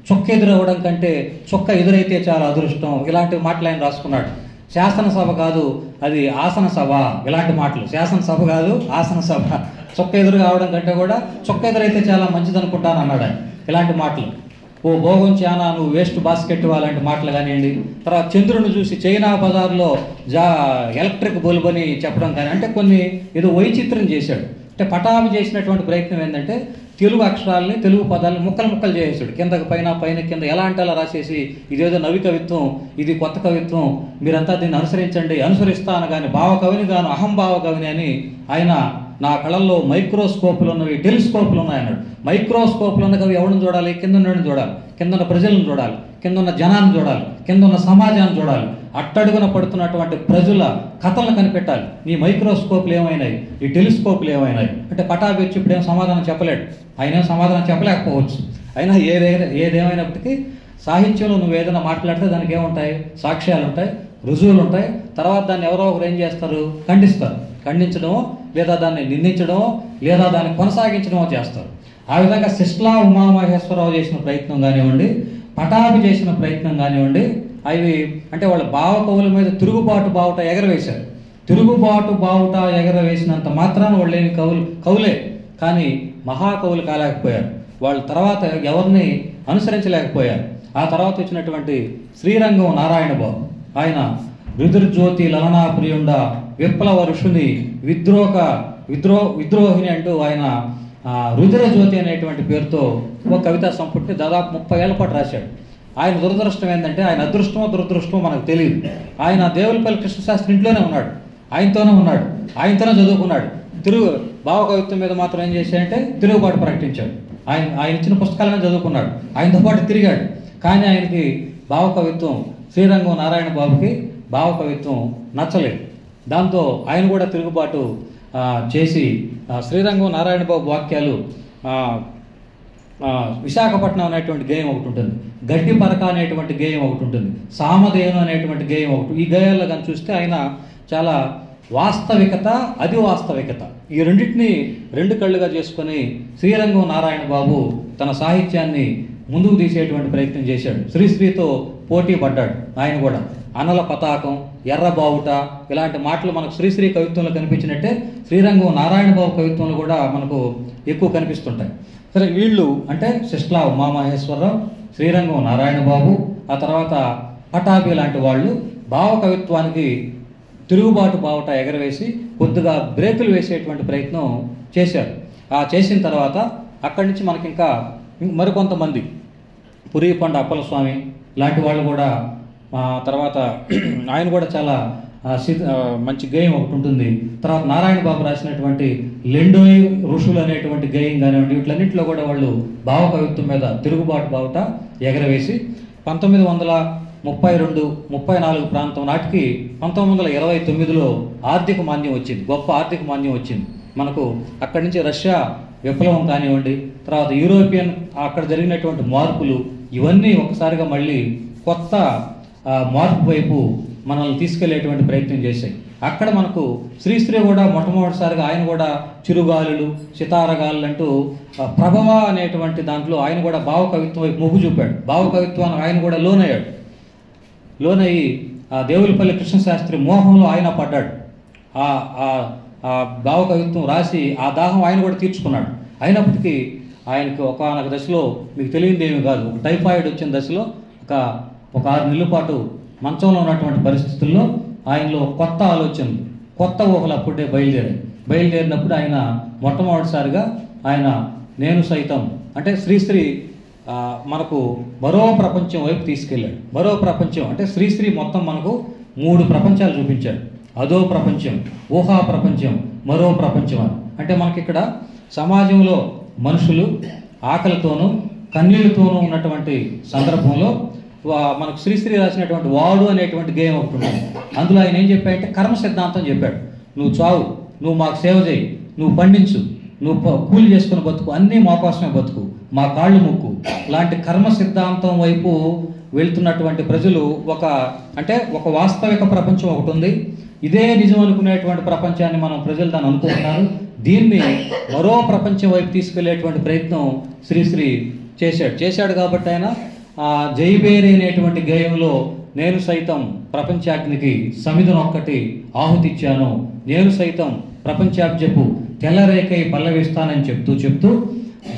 Speaker 1: చొక్క ఎదురవ్వడం కంటే చొక్క ఎదురైతే చాలా అదృష్టం, ఇలాంటి మాటలు ఆయన రాసుకున్నాడు. శాసనసభ కాదు, అది ఆసన సభ, ఇలాంటి మాటలు. శాసనసభ కాదు, ఆసన సభ, చొక్క ఎదురు కావడం కంటే కూడా చొక్క ఎదురైతే చాలా మంచిది అనుకుంటాను అన్నాడు ఆయన. ఇలాంటి మాటలు. ఓ భోగం చానా, నువ్వు వేస్ట్ బాస్కెట్ అలాంటి మాటలు కానివ్వండి. తర్వాత చంద్రుని చూసి చైనా బజార్లో ఎలక్ట్రిక్ బల్బ్ అని చెప్పడం కానీ, అంటే కొన్ని ఏదో వైచిత్రం చేశాడు. అంటే పటాభి చేసినటువంటి ప్రయత్నం ఏంటంటే తెలుగు అక్షరాలని, తెలుగు పదాలని ముక్కలు చేసాడు. కిందకి పైన కింద ఎలా అంటే అలా రాసేసి ఇదేదో నవి కవిత్వం, ఇది కొత్త కవిత్వం, మీరంతా దీన్ని అనుసరించండి, అనుసరిస్తాను కానీ భావకవిని గాను, అహంభావ కవిని అని ఆయన నా కళల్లో మైక్రోస్కోపులు ఉన్నవి, టెలిస్కోపులు ఉన్నాయన్నాడు. మైక్రోస్కోపులు ఉన్న కవి ఎవరిని చూడాలి? కింద ఉన్నవాడిని చూడాలి, కింద ఉన్న ప్రజలను చూడాలి, కింద ఉన్న జనాన్ని చూడాలి, కింద ఉన్న సమాజాన్ని చూడాలి. అట్టడుగున పడుతున్నటువంటి ప్రజల కథలను కనిపెట్టాలి. నీ మైక్రోస్కోపులు ఏమైనాయి, ఈ టెలిస్కోపులు ఏమైనాయి అంటే పటాభి వచ్చి ఇప్పుడేం సమాధానం చెప్పలేడు. ఆయన ఏం సమాధానం చెప్పలేకపోవచ్చు. అయినా ఏదేమైనప్పటికీ సాహిత్యంలో నువ్వు ఏదైనా మాట్లాడితే దానికి ఏముంటాయి? సాక్ష్యాలు ఉంటాయి, రుజువులు ఉంటాయి. తర్వాత దాన్ని ఎవరో ఒకరు ఏం చేస్తారు? ఖండిస్తారు. ఖండించడమో లేదా దాన్ని నిందించడమో లేదా దాన్ని కొనసాగించడమో చేస్తారు. ఆ విధంగా సిస్లా ఉమామహేశ్వరరావు చేసిన ప్రయత్నం కానివ్వండి, పటాభి చేసిన ప్రయత్నం కానివ్వండి, అవి అంటే వాళ్ళ భావకవుల మీద తిరుగుబాటు బావుట ఎగరవేశారు. తిరుగుబాటు బావుట ఎగరవేసినంత మాత్రాన వాళ్ళు ఏమి కవులే కానీ మహాకవులు కాలేకపోయారు. వాళ్ళు తర్వాత ఎవరిని అనుసరించలేకపోయారు. ఆ తర్వాత వచ్చినటువంటి శ్రీరంగం నారాయణ బాబు, ఆయన రుద్రజ్యోతి లలనాప్రియుండ విప్లవ ఋషుని విద్రోహిని అంటూ ఆయన రుద్రజ్యోతి అనేటువంటి పేరుతో ఒక కవితా సంపుటిని దాదాపు 30 ఏళ్ల పాటు రాశాడు. ఆయన దురదృష్టం ఏంటంటే, ఆయన అదృష్టమో దురదృష్టమో మనకు తెలియదు. ఆయన దేవులపల్లి కృష్ణశాస్త్రి ఇంట్లోనే ఉన్నాడు, ఆయనతోనే ఉన్నాడు, ఆయనతోనే చదువుకున్నాడు. భావకవిత్వం మీద మాత్రం ఏం చేశాడంటే తిరుగుబాటు ప్రకటించాడు. ఆయన ఇచ్చిన పుస్తకాలనే చదువుకున్నాడు, ఆయనతో పాటు తిరిగాడు. కానీ ఆయనకి భావకవిత్వం, శ్రీరంగం నారాయణ బాబుకి భావకవిత్వం నచ్చలేదు. దాంతో ఆయన కూడా తిరుగుబాటు చేసి శ్రీరంగం నారాయణ బాబు వాక్యాలు విశాఖపట్నం అనేటువంటి గేయం ఒకటి ఉంటుంది, గడ్డి పరక అనేటువంటి గేయం ఒకటి ఉంటుంది, సామధేను అనేటువంటి గేయం ఒకటి. ఈ గేయాల్లో కానీ చూస్తే ఆయన చాలా వాస్తవికత, అది వాస్తవికత, ఈ రెండింటినీ 2 కళ్ళుగా చేసుకొని శ్రీరంగం నారాయణ బాబు తన సాహిత్యాన్ని ముందుకు తీసేటువంటి ప్రయత్నం చేశాడు. శ్రీశ్రీతో పోటీ పడ్డాడు. ఆయన కూడా అనల పతాకం, ఎర్రబావుట ఇలాంటి మాటలు మనకు శ్రీశ్రీ కవిత్వంలో కనిపించినట్టే శ్రీరంగం నారాయణ బాబు కవిత్వంలో కూడా మనకు ఎక్కువ కనిపిస్తుంటాయి. సరే, వీళ్ళు అంటే సిస్లా ఉమామహేశ్వరరావు, శ్రీరంగం నారాయణ బాబు, ఆ తర్వాత పటాభి లాంటి వాళ్ళు భావకవిత్వానికి తిరుగుబాటు బావుట ఎగరవేసి కొద్దిగా బ్రేకులు వేసేటువంటి ప్రయత్నం చేశారు. చేసిన తర్వాత అక్కడి నుంచి మనకి ఇంకా మరికొంతమంది పురియపండ అప్పలస్వామి లాంటి వాళ్ళు కూడా తర్వాత ఆయన కూడా చాలా మంచి గేయం ఒకటి ఉంటుంది. తర్వాత నారాయణ బాబు రాసినటువంటి లెండోయ్ ఋషులు అనేటువంటి గేయం కానివ్వండి, వీటిలన్నింటిలో కూడా వాళ్ళు భావకవిత్వం మీద తిరుగుబాటు బావుట ఎగరవేసి 1932-34 ప్రాంతం నాటికి 1929లో ఆర్థిక మాంద్యం వచ్చింది, గొప్ప ఆర్థిక మాంద్యం వచ్చింది మనకు. అక్కడి నుంచి రష్యా విప్లవం కానివ్వండి, తర్వాత యూరోపియన్ అక్కడ జరిగినటువంటి మార్పులు, ఇవన్నీ ఒకసారిగా మళ్ళీ కొత్త మార్పు వైపు మనల్ని తీసుకెళ్లేటువంటి ప్రయత్నం చేశాయి. అక్కడ మనకు శ్రీశ్రీ కూడా మొట్టమొదటిసారిగా ఆయన కూడా చిరుగాలులు, సితారగాలు అంటూ ప్రభవ అనేటువంటి దాంట్లో ఆయన కూడా భావకవిత్వం వైపు మొగ్గు చూపాడు. భావకవిత్వానికి ఆయన కూడా లోనయ్యాడు. లోనయ్యి ఆ దేవులపల్లి కృష్ణశాస్త్రి మోహంలో ఆయన పడ్డాడు. ఆ భావకవిత్వం రాసి ఆ దాహం ఆయన కూడా తీర్చుకున్నాడు. అయినప్పటికీ ఆయనకు ఒకానొక దశలో మీకు తెలియదు ఏమి కాదు, ఒక టైఫాయిడ్ వచ్చిన దశలో ఒక 6 నెలల పాటు మంచంలో ఉన్నటువంటి పరిస్థితుల్లో ఆయనలో కొత్త ఆలోచనలు, కొత్త ఊహలు అప్పుడే బయలుదేరినప్పుడు ఆయన మొట్టమొదటిసారిగా ఆయన నేను సైతం అంటే శ్రీశ్రీ మనకు మరో ప్రపంచం వైపు తీసుకెళ్ళాడు. మరో ప్రపంచం అంటే శ్రీశ్రీ మొత్తం మనకు 3 ప్రపంచాలు చూపించాడు. అదో ప్రపంచం, ఊహా ప్రపంచం, మరో ప్రపంచం అని. అంటే మనకిక్కడ సమాజంలో మనుషులు ఆకలితోనూ కన్నీళ్లతోనూ ఉన్నటువంటి సందర్భంలో మనకు శ్రీశ్రీ రాసినటువంటి వాడు అనేటువంటి గేయం ఒకటి ఉంటుంది. అందులో ఆయన ఏం చెప్పాడంటే కర్మ సిద్ధాంతం చెప్పాడు. నువ్వు చావు, నువ్వు మాకు సేవ చేయి, నువ్వు పండించు, నువ్వు కూలి చేసుకుని బతుకు, అన్నీ మా కోసమే బతుకు, మా కాళ్ళు ముక్కు లాంటి కర్మ సిద్ధాంతం వైపు వెళ్తున్నటువంటి ప్రజలు ఒక వాస్తవిక ప్రపంచం ఒకటి ఉంది. ఇదే నిజం అనుకునేటువంటి ప్రపంచాన్ని ప్రజలు దాన్ని అనుకుంటున్నారు. దీన్ని మరో ప్రపంచం వైపు తీసుకెళ్లేటువంటి ప్రయత్నం శ్రీశ్రీ చేశాడు కాబట్టి ఆయన జైబేరి అనేటువంటి గేయంలో నేను సైతం ప్రపంచాగ్నికి సమిధనొక్కటి ఆహుతిచ్చాను, నేను సైతం ప్రపంచాబ్జపు తెల్లరేకై పల్లవిస్తానని చెప్తూ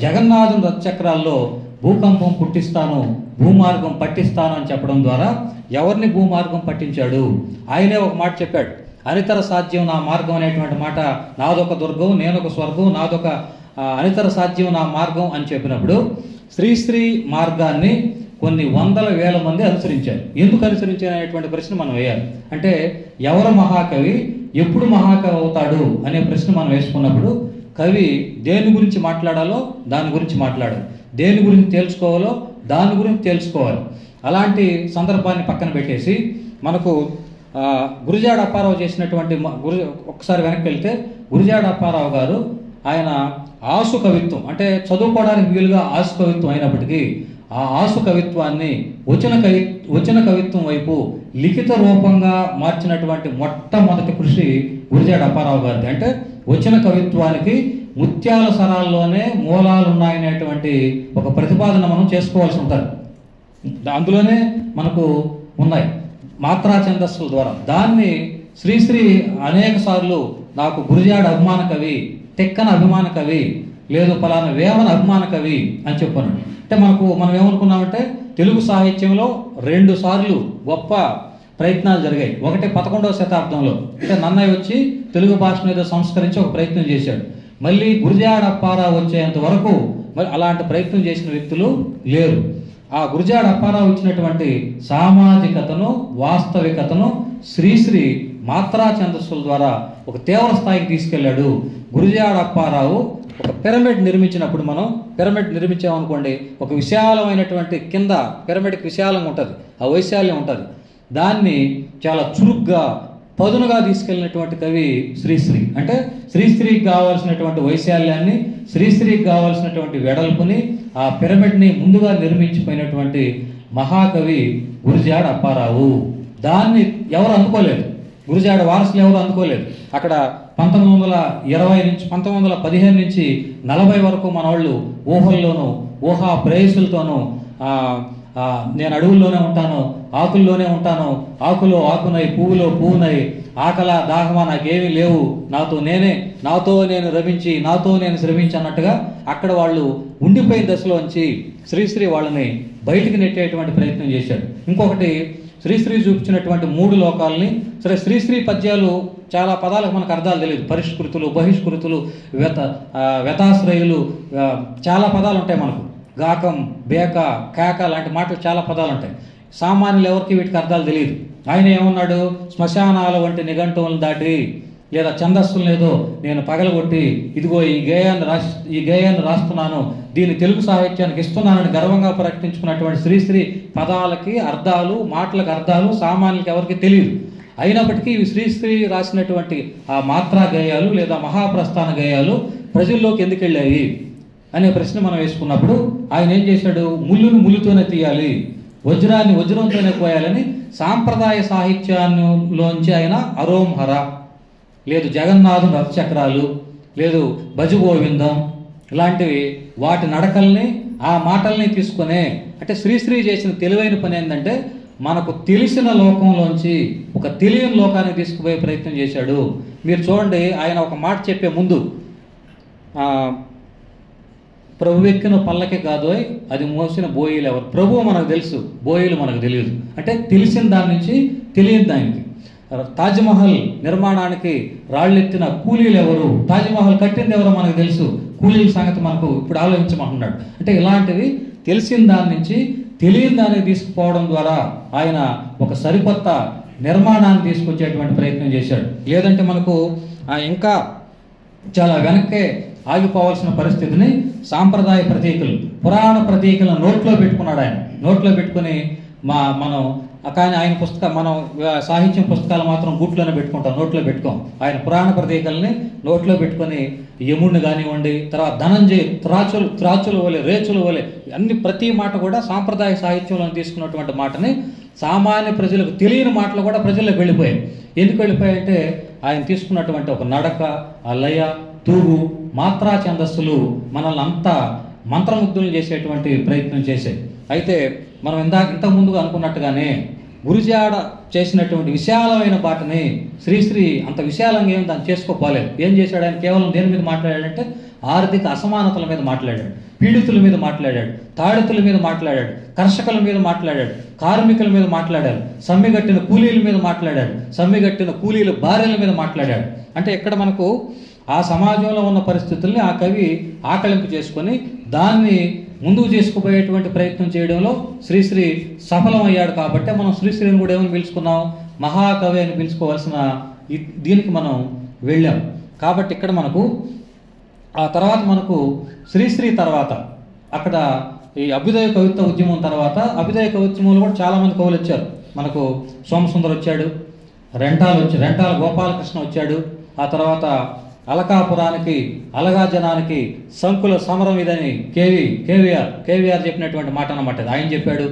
Speaker 1: జగన్నాథుని రథచక్రాల్లో భూకంపం పుట్టిస్తాను, భూమార్గం పట్టిస్తాను అని చెప్పడం ద్వారా ఎవరిని భూమార్గం పట్టించాడు? ఆయనే ఒక మాట చెప్పాడు, అనితర సాధ్యం నా మార్గం అనేటువంటి మాట. నాదొక దుర్గం, నేనొక స్వర్గం, నాదొక అనితర సాధ్యం నా మార్గం అని చెప్పినప్పుడు శ్రీశ్రీ మార్గాన్ని కొన్ని వందల వేల మంది అనుసరించారు. ఎందుకు అనుసరించారు అనేటువంటి ప్రశ్న మనం వేయాలి. అంటే ఎవరు మహాకవి, ఎప్పుడు మహాకవి అవుతాడు అనే ప్రశ్న మనం వేసుకున్నప్పుడు కవి దేని గురించి మాట్లాడాలో దాని గురించి మాట్లాడాలి, దేని గురించి తేల్చుకోవాలో దాని గురించి తెలుసుకోవాలి. అలాంటి సందర్భాన్ని పక్కన పెట్టేసి మనకు గురజాడ అప్పారావు చేసినటువంటి ఒకసారి వెనక్కి వెళ్తే గురజాడ అప్పారావు గారు ఆయన ఆసు కవిత్వం అంటే చదువుకోవడానికి వీలుగా ఆసు కవిత్వం అయినప్పటికీ ఆ ఆసు కవిత్వాన్ని వచన కవిత్వం వైపు లిఖిత రూపంగా మార్చినటువంటి మొట్టమొదటి కృషి గురజాడ అప్పారావు గారిది. అంటే వచన కవిత్వానికి ముత్యాల సరాల్లోనే మూలాలు ఉన్నాయనేటువంటి ఒక ప్రతిపాదన మనం చేసుకోవాల్సి ఉంటుంది. అందులోనే మనకు ఉన్నాయి మాత్రా ఛందస్సుల ద్వారా. దాన్ని శ్రీశ్రీ అనేక సార్లు నాకు గురజాడ అభిమాన కవి, తెక్కన అభిమాన కవి, లేదు ఫలానా వేమన అభిమాన కవి అని చెప్పాను. అంటే మనం ఏమనుకున్నామంటే తెలుగు సాహిత్యంలో 2 సార్లు గొప్ప ప్రయత్నాలు జరిగాయి. ఒకటి 11వ శతాబ్దంలో అంటే నన్నయ్య వచ్చి తెలుగు భాషను ఏదో సంస్కరించి ఒక ప్రయత్నం చేశాడు. మళ్ళీ గురజాడ అప్పారావు వచ్చేంత వరకు మరి అలాంటి ప్రయత్నం చేసిన వ్యక్తులు లేరు. ఆ గురజాడ అప్పారావు ఇచ్చినటువంటి సామాజికతను, వాస్తవికతను శ్రీశ్రీ మాత్రా ఛందస్సుల ద్వారా ఒక తీవ్ర స్థాయికి తీసుకెళ్ళాడు. గురజాడ అప్పారావు ఒక పిరమిడ్ నిర్మించినప్పుడు మనం పిరమిడ్ నిర్మించామనుకోండి, ఒక విశాలమైనటువంటి కింద పిరమిడ్కి విశాలంగా ఉంటుంది, ఆ వైశాల్యం ఉంటుంది. దాన్ని చాలా చురుగ్గా పదునుగా తీసుకెళ్ళినటువంటి కవి శ్రీశ్రీ. అంటే శ్రీశ్రీకి కావాల్సినటువంటి వైశాల్యాన్ని, శ్రీశ్రీకి కావాల్సినటువంటి వెడల్పుని, ఆ పిరమిడ్ని ముందుగా నిర్మించిపోయినటువంటి మహాకవి గురజాడ అప్పారావు. దాన్ని ఎవరు అందుకోలేదు, గురజాడ వారసులు ఎవరు అందుకోలేదు. అక్కడ 1920 నుంచి 1915 నుంచి 40 వరకు మన వాళ్ళు ఊహల్లోనూ ఊహా ప్రేయసులతోనూ నేను అడవుల్లోనే ఉంటాను, ఆకుల్లోనే ఉంటాను, ఆకులో ఆకునై పువ్వులో పువ్వునై, ఆకల దాహమా నాకేమీ లేవు, నాతో నేను రమించి నాతో నేను శ్రమించి అన్నట్టుగా అక్కడ వాళ్ళు ఉండిపోయిన దశలోంచి శ్రీశ్రీ వాళ్ళని బయటికి నెట్టేటువంటి ప్రయత్నం చేశాడు. ఇంకొకటి శ్రీశ్రీ చూపించినటువంటి 3 లోకాలని. సరే, శ్రీశ్రీ పద్యాలు చాలా పదాలకు మనకు అర్థాలు తెలియదు. పరిష్కృతులు, బహిష్కృతులు, వ్యతాశ్రయులు, చాలా పదాలు ఉంటాయి మనకు. గాకం, బేక, కేక లాంటి మాటలు చాలా పదాలు ఉంటాయి. సామాన్యులు ఎవరికి వీటికి అర్థాలు తెలియదు. ఆయన ఏమన్నాడు, శ్మశానాల వంటి నిఘంటువులను దాటి లేదా ఛందస్సులు లేదో నేను పగలగొట్టి ఇదిగో ఈ గేయాన్ని రాస్తున్నాను, దీన్ని తెలుగు సాహిత్యానికి ఇస్తున్నానని గర్వంగా ప్రకటించుకున్నటువంటి శ్రీశ్రీ పదాలకి అర్థాలు, మాటలకు అర్థాలు సామాన్యులకి ఎవరికి తెలియదు. అయినప్పటికీ ఇవి శ్రీశ్రీ రాసినటువంటి ఆ మాత్రా గేయాలు లేదా మహాప్రస్థాన గేయాలు ప్రజల్లోకి ఎందుకు వెళ్ళాయి అనే ప్రశ్న మనం వేసుకున్నప్పుడు ఆయన ఏం చేశాడు, ముళ్ళును ముళ్ళుతోనే తీయాలి, వజ్రాన్ని వజ్రంతోనే పోయాలని సాంప్రదాయ సాహిత్యాల్లోంచి ఆయన అరోంహర, లేదు జగన్నాథుని రథచక్రాలు, లేదు భజగోవిందం ఇలాంటివి వాటి నడకల్ని ఆ మాటల్ని తీసుకునే. అంటే శ్రీశ్రీ చేసిన తెలివైన పని ఏంటంటే మనకు తెలిసిన లోకంలోంచి ఒక తెలియని లోకానికి తీసుకుపోయే ప్రయత్నం చేశాడు. మీరు చూడండి, ఆయన ఒక మాట చెప్పే ముందు ప్రభు ఎక్కిన పల్లకి కాదు, అది మోసిన బోయిలు ఎవరు? ప్రభువు మనకు తెలుసు, బోయిలు మనకు తెలియదు. అంటే తెలిసిన దాని నుంచి తెలియని దానికి. తాజ్మహల్ నిర్మాణానికి రాళ్ళెత్తిన కూలీలు ఎవరు? తాజ్మహల్ కట్టింది ఎవరో మనకు తెలుసు, కూలీల సంగతి మనకు ఇప్పుడు ఆలోచించమంటున్నాడు. అంటే ఇలాంటివి తెలిసిన దాని నుంచి తెలియని దానికి తీసుకుపోవడం ద్వారా ఆయన ఒక సరికొత్త నిర్మాణాన్ని తీసుకొచ్చేటువంటి ప్రయత్నం చేశాడు. లేదంటే మనకు ఇంకా చాలా వెనక్కే ఆగిపోవాల్సిన పరిస్థితిని సాంప్రదాయ ప్రతీకులు, పురాణ ప్రతీకులను నోట్లో పెట్టుకున్నాడు ఆయన. నోట్లో పెట్టుకుని మనం కానీ ఆయన మనం సాహిత్యం పుస్తకాలు మాత్రం గూట్లోనే పెట్టుకుంటాం, నోట్లో పెట్టుకోం. ఆయన పురాణ ప్రతీకల్ని నోట్లో పెట్టుకొని యముడిని కానివ్వండి, తర్వాత ధనంజయ త్రాచుల వలె, రేచుల వలె, ప్రతి మాట కూడా సాంప్రదాయ సాహిత్యంలో తీసుకున్నటువంటి మాటని సామాన్య ప్రజలకు తెలియని మాటలు కూడా ప్రజలకు వెళ్ళిపోయాయి. ఎందుకు వెళ్ళిపోయాయంటే ఆయన తీసుకున్నటువంటి ఒక నడక, ఆ లయ, తూగు, మాత్రా ఛందస్సులు మనల్ని అంతా మంత్రముగ్ధులను చేసేటువంటి ప్రయత్నం చేశాయి. అయితే మనం ఇంతకు ముందుగా అనుకున్నట్టుగానే గురుజాడ చేసినటువంటి విశాలమైన బాటని శ్రీశ్రీ అంత విశాలంగా ఏమి దాన్ని చేసుకోపోలేదు. ఏం చేశాడు ఆయన? కేవలం దేని మీద మాట్లాడాడంటే ఆర్థిక అసమానతల మీద మాట్లాడాడు, పీడితుల మీద మాట్లాడాడు, తాడితుల మీద మాట్లాడాడు, కర్షకుల మీద మాట్లాడాడు, కార్మికుల మీద మాట్లాడాడు, సమ్మెగట్టిన కూలీల మీద మాట్లాడాడు, సమ్మెగట్టిన కూలీల భార్యల మీద మాట్లాడాడు. అంటే ఇక్కడ మనకు ఆ సమాజంలో ఉన్న పరిస్థితుల్ని ఆ కవి ఆకలింపు చేసుకొని దాన్ని ముందుకు చేసుకుపోయేటువంటి ప్రయత్నం చేయడంలో శ్రీశ్రీ సఫలమయ్యాడు. కాబట్టి మనం శ్రీశ్రీని కూడా ఏమని పిలుచుకున్నాం? మహాకవి అని పిలుచుకోవాల్సిన దీనికి మనం వెళ్ళాం. కాబట్టి ఇక్కడ మనకు ఆ తర్వాత మనకు శ్రీశ్రీ తర్వాత అక్కడ ఈ అభ్యుదయ కవిత్వ ఉద్యమం తర్వాత అభ్యుదయ కవిత్వంలో కూడా చాలామంది కవులు వచ్చారు. మనకు సోమసుందర్ వచ్చాడు, రెంటాల గోపాలకృష్ణ వచ్చాడు. ఆ తర్వాత అలకాపురానికి, అలగా జనానికి సంకుల సమరం ఇదని కేవీఆర్ చెప్పినటువంటి మాట అన్నమాట. ఆయన చెప్పాడు,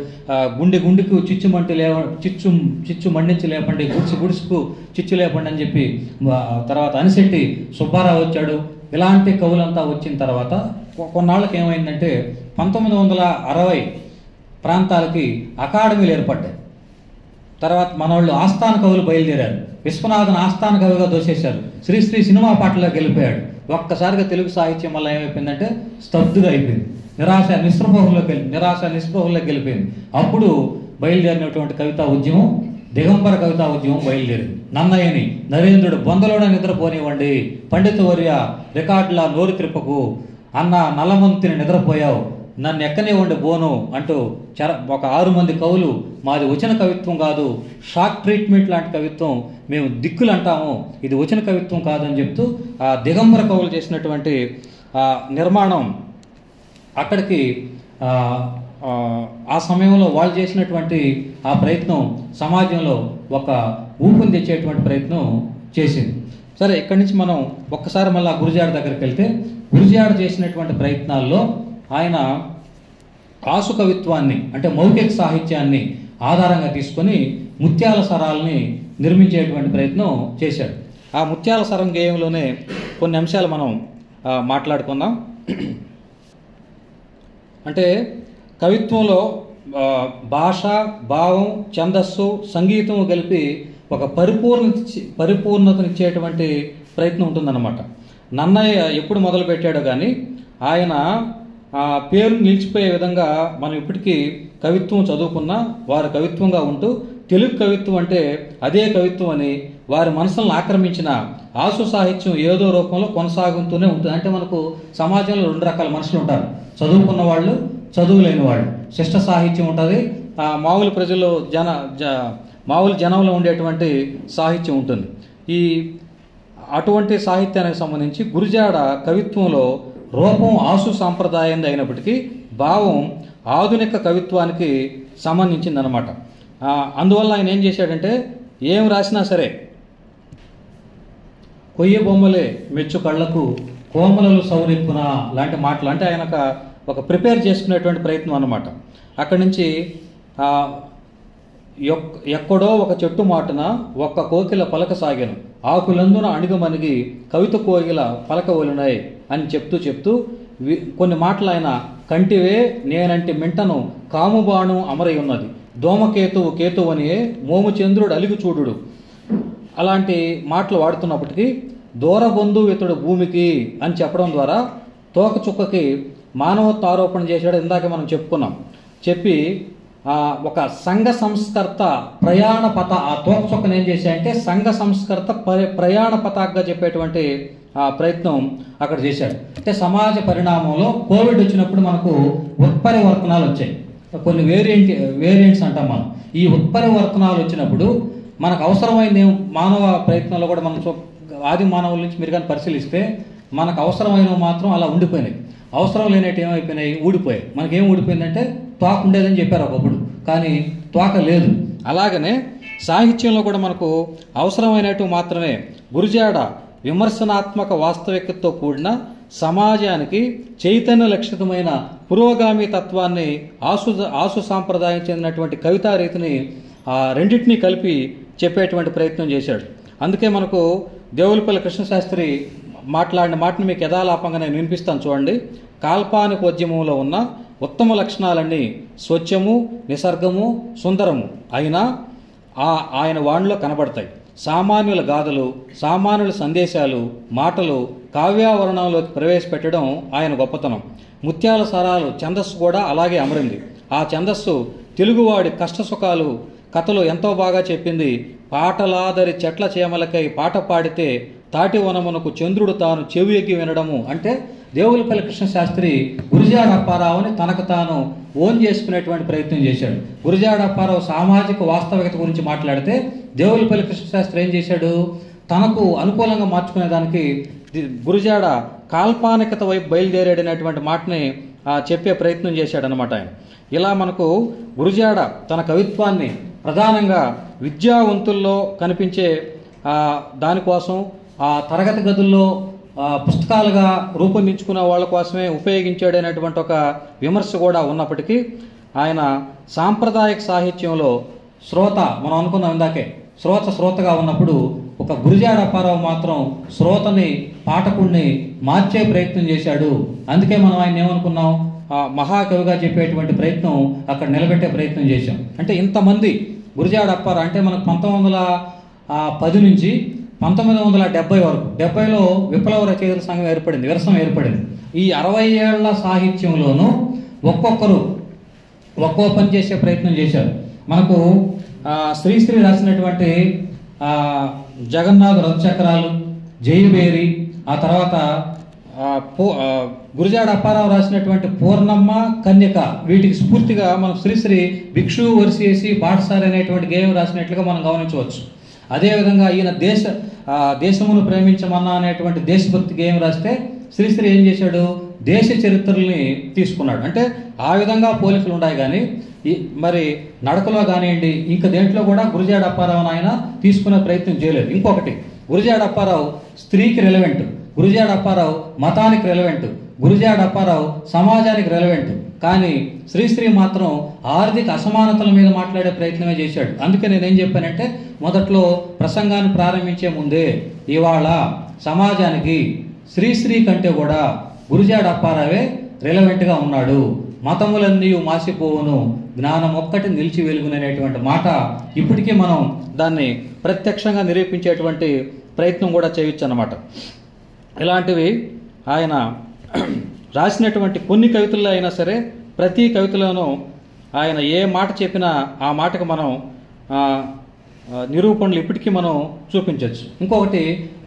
Speaker 1: గుండెకు చిచ్చు మండించి లేపండి, గుడుసుకు చిచ్చు లేపండి అని చెప్పి. తర్వాత అనిశెట్టి సుబ్బారావు వచ్చాడు. ఇలాంటి కవులంతా వచ్చిన తర్వాత కొన్నాళ్ళకి ఏమైందంటే 1960 ప్రాంతాలకి అకాడమీలు ఏర్పడ్డాయి. తర్వాత మనోళ్ళు ఆస్థాన కవులు బయలుదేరారు. విశ్వనాథన్ ఆస్థాన కవిగా దోసేశారు. శ్రీశ్రీ సినిమా పాటలో గెలిపాడు. ఒక్కసారిగా తెలుగు సాహిత్యం వల్ల ఏమైపోయిందంటే స్తబ్దుగా అయిపోయింది. నిరాశ నిస్పృహల్లోకి గెలిపోయింది. అప్పుడు బయలుదేరినటువంటి కవితా ఉద్యమం దిగంబర కవితా ఉద్యమం బయలుదేరింది. నన్నయ్యని, నరేంద్రుడు బొందలోనే నిద్రపోనివ్వండి, పండితవర్య రికార్డులా నోరు త్రిప్పకు, అన్న నల్లమంతిని నిద్రపోయావు, నన్ను ఎక్కనివ్వండి బోను అంటూ ఒక 6 మంది కవులు, మాది వచన కవిత్వం కాదు, షాక్ ట్రీట్మెంట్ లాంటి కవిత్వం, మేము దిక్కులు అంటాము, ఇది వచన కవిత్వం కాదని చెప్తూ ఆ దిగంబర కవులు చేసినటువంటి నిర్మాణం అక్కడికి ఆ సమయంలో వాళ్ళు చేసినటువంటి ఆ ప్రయత్నం సమాజంలో ఒక ఊపుని తెచ్చేటువంటి ప్రయత్నం చేసింది. సరే, ఇక్కడి నుంచి మనం ఒక్కసారి మళ్ళీ గురుజాడ దగ్గరికి వెళ్తే, గురుజాడ చేసినటువంటి ప్రయత్నాల్లో ఆయన ఆసు కవిత్వాన్ని అంటే మౌఖిక సాహిత్యాన్ని ఆధారంగా తీసుకొని ముత్యాల సరాల్ని నిర్మించేటువంటి ప్రయత్నం చేశాడు. ఆ ముత్యాల సరం గేయంలోనే కొన్ని అంశాలు మనం మాట్లాడుకుందాం. అంటే కవిత్వంలో భాష, భావం, ఛందస్సు, సంగీతం కలిపి ఒక పరిపూర్ణతనిచ్చేటువంటి ప్రయత్నం ఉంటుందన్నమాట. నన్నయ్య ఎప్పుడు మొదలుపెట్టాడో కానీ ఆయన పేరు నిలిచిపోయే విధంగా మనం ఇప్పటికీ కవిత్వం చదువుకున్నా వారి కవిత్వంగా ఉంటూ తెలుగు కవిత్వం అంటే అదే కవిత్వం అని వారి మనసులను ఆక్రమించిన ఆసు సాహిత్యం ఏదో రూపంలో కొనసాగుతూనే ఉంటుంది. అంటే మనకు సమాజంలో 2 రకాల మనుషులు ఉంటారు, చదువుకున్న వాళ్ళు, చదువు లేని వాళ్ళు. శిష్ట సాహిత్యం ఉంటుంది, మామూలు ప్రజలు మామూలు జనంలో ఉండేటువంటి సాహిత్యం ఉంటుంది. అటువంటి సాహిత్యానికి సంబంధించి గురుజాడ కవిత్వంలో రూపం ఆసు సాంప్రదాయంది అయినప్పటికీ భావం ఆధునిక కవిత్వానికి సంబంధించిందనమాట. అందువల్ల ఆయన ఏం చేశాడంటే, ఏం రాసినా సరే కొయ్య బొమ్మలే మెచ్చు కళ్ళకు కోమలలు సౌరెక్కున లాంటి మాటలు, అంటే ఆయన ఒక ప్రిపేర్ చేసుకునేటువంటి ప్రయత్నం అన్నమాట. అక్కడి నుంచి ఎక్కడో ఒక చెట్టు మాటున ఒక్క కోకిల పలక సాగెను, ఆకులందున అణిగమణిగి కవిత కోగిల పలక ఒలినాయి అని చెప్తూ కొన్ని మాటలు ఆయన కంటివే నేనంటి మింటను కాముబాణం అమరై ఉన్నది, దోమకేతువు కేతువనియే మోము చంద్రుడు అలిగి చూడుడు అలాంటి మాటలు వాడుతున్నప్పటికీ దూరబంధువు ఇతడు భూమికి అని చెప్పడం ద్వారా తోకచుక్కకి మానవత్వ ఆరోపణ చేశాడు. ఇందాక మనం చెప్పుకున్నాం. చెప్పి ఒక సంఘ సంస్కర్త ప్రయాణ పత ఆ తోకచుక్కను ఏం చేశాడంటే సంఘ సంస్కర్త ప్రయాణ పతాకగా చెప్పేటువంటి ప్రయత్నం అక్కడ చేశాడు. అంటే సమాజ పరిణామంలో కోవిడ్ వచ్చినప్పుడు మనకు ఉత్పరివర్తనాలు వచ్చాయి. కొన్ని వేరియంట్స్ అంటాం మనం. ఈ ఉత్పరివర్తనాలు వచ్చినప్పుడు మనకు అవసరమైన మానవ ప్రయత్నంలో కూడా మనం ఆది మానవుల నుంచి మీరు కానీ పరిశీలిస్తే మనకు అవసరమైనవి మాత్రం అలా ఉండిపోయినాయి. అవసరం లేనట్టు ఏమైపోయినాయి, ఊడిపోయాయి. మనకేం ఊడిపోయిందంటే తోక ఉండేదని చెప్పారు ఒకప్పుడు, కానీ తోక లేదు. అలాగనే సాహిత్యంలో కూడా మనకు అవసరమైనట్టు మాత్రమే గురుజాడ విమర్శనాత్మక వాస్తవికతతో కూడిన సమాజానికి చైతన్య లక్షితమైన పురోగామి తత్వాన్ని ఆసు సాంప్రదాయం చెందినటువంటి కవితా రీతిని రెండింటినీ కలిపి చెప్పేటువంటి ప్రయత్నం చేశాడు. అందుకే మనకు దేవులపల్లి కృష్ణశాస్త్రి మాట్లాడిన మాటను మీకు యథాలాపంగా నేను వినిపిస్తాను చూడండి. కాల్పానిక ఉద్యమంలో ఉన్న ఉత్తమ లక్షణాలన్నీ స్వచ్ఛము, నిసర్గము, సుందరము అయినా ఆయన వాణిలో కనబడతాయి. సామాన్యుల గాథలు, సామాన్యుల సందేశాలు, మాటలు కావ్యావరణంలోకి ప్రవేశపెట్టడం ఆయన గొప్పతనం. ముత్యాల సరాలు ఛందస్సు కూడా అలాగే అమరింది. ఆ ఛందస్సు తెలుగువాడి కష్టసుఖాలు కథలు ఎంతో బాగా చెప్పింది. పాటలాదరి చెట్ల చేమలకై పాట పాడితే తాటి వనమునకు చంద్రుడు తాను చెవి ఎక్కి వినడము. అంటే దేవులపల్లి కృష్ణశాస్త్రి గురుజాడ అప్పారావుని తనకు తాను ఓన్ చేసుకునేటువంటి ప్రయత్నం చేశాడు. గురుజాడ అప్పారావు సామాజిక వాస్తవికత గురించి మాట్లాడితే దేవులపల్లి కృష్ణశాస్త్రి ఏం చేశాడు, తనకు అనుకూలంగా మార్చుకునేదానికి గురుజాడ కాల్పానికత వైపు బయలుదేరాడనేటువంటి మాటని చెప్పే ప్రయత్నం చేశాడనమాట ఆయన. ఇలా మనకు గురుజాడ తన కవిత్వాన్ని ప్రధానంగా విద్యావంతుల్లో కనిపించే దానికోసం తరగతి గదుల్లో పుస్తకాలుగా రూపొందించుకున్న వాళ్ళ కోసమే ఉపయోగించాడనేటువంటి ఒక విమర్శ కూడా ఉన్నప్పటికీ ఆయన సాంప్రదాయక సాహిత్యంలో శ్రోత, మనం అనుకున్నాం ఇందాకే, శ్రోతగా ఉన్నప్పుడు ఒక గురుజాడ అప్పారావు మాత్రం శ్రోతని పాఠకుడిని మార్చే ప్రయత్నం చేశాడు. అందుకే మనం ఆయన ఏమనుకున్నాం, మహాకవిగా చెప్పేటువంటి ప్రయత్నం అక్కడ నిలబెట్టే ప్రయత్నం చేశాం. అంటే ఇంతమంది గురుజాడ అప్పారావు అంటే మనకు 1910 నుంచి 1970 వరకు, 70లో విప్లవ రచయితల సంఘం ఏర్పడింది, విరసం ఏర్పడింది. ఈ 60 ఏళ్ల సాహిత్యంలోనూ ఒక్కొక్కరు ఒక్కో పని చేసే ప్రయత్నం చేశారు. మనకు శ్రీశ్రీ రాసినటువంటి జగన్నాథ రథచక్రాలు, జయబేరి, ఆ తర్వాత గురుజాడ అప్పారావు రాసినటువంటి పూర్ణమ్మ, కన్యక, వీటికి స్ఫూర్తిగా మనం శ్రీశ్రీ భిక్షు వరిసేసి బాటసారి అనేటువంటి గేయం రాసినట్లుగా మనం గమనించవచ్చు. అదేవిధంగా ఈయన దేశమును ప్రేమించమన్నా అనేటువంటి దేశభక్తి గేయం రాస్తే శ్రీశ్రీ ఏం చేశాడు, దేశ చరిత్రల్ని తీసుకున్నాడు. అంటే ఆ విధంగా పోలికలు ఉన్నాయి. కానీ మరి నడకలో కానివ్వండి, ఇంకా దేంట్లో కూడా గురుజాడ అప్పారావు ఆయన తీసుకునే ప్రయత్నం చేయలేదు. ఇంకొకటి, గురుజాడ అప్పారావు స్త్రీకి రెలవెంట్, గురుజాడ అప్పారావు మతానికి రెలవెంట్, గురుజాడ అప్పారావు సమాజానికి రెలవెంట్. కానీ శ్రీశ్రీ మాత్రం ఆర్థిక అసమానతల మీద మాట్లాడే ప్రయత్నమే చేశాడు. అందుకే నేనేం చెప్పానంటే, మొదట్లో ప్రసంగాన్ని ప్రారంభించే ముందే ఇవాళ సమాజానికి శ్రీశ్రీ కంటే కూడా గురుజాడ అప్పారావే రెలవెంట్గా ఉన్నాడు. మతములన్నీ మాసిపోవును, జ్ఞానం ఒక్కటి నిలిచి వెలుగుననేటువంటి మాట ఇప్పటికీ మనం దాన్ని ప్రత్యక్షంగా నిరూపించేటువంటి ప్రయత్నం కూడా చేయొచ్చు అన్నమాట. ఇలాంటివి ఆయన రాసినటువంటి కొన్ని కవితల్లో అయినా సరే, ప్రతి కవితలోనూ ఆయన ఏ మాట చెప్పినా ఆ మాటకు మనం నిరూపణలు ఇప్పటికీ మనం చూపించవచ్చు. ఇంకొకటి,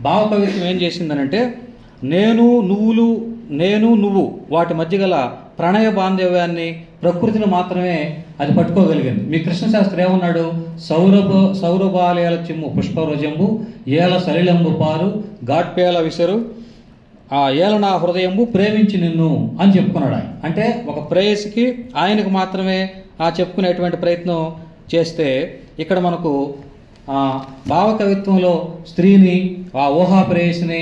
Speaker 1: భావ కవిత్వం ఏం చేసిందనంటే, నేను నువ్వు వాటి మధ్య గల ప్రణయ బాంధవ్యాన్ని, ప్రకృతిని మాత్రమే అది పట్టుకోగలిగింది. మీ కృష్ణశాస్త్రి ఏమన్నాడు, సౌరభాలయాల చిమ్ము పుష్పవృజంబు ఏల సలిలంబు పారు ఘాట్పేల విసరు ఏల నా హృదయంబు ప్రేమించి నిన్ను అని చెప్పుకున్నాడు ఆయన. అంటే ఒక ప్రేయసికి ఆయనకు మాత్రమే చెప్పుకునేటువంటి ప్రయత్నం చేస్తే, ఇక్కడ మనకు భావకవిత్వంలో స్త్రీని, ఊహా ప్రేయసిని,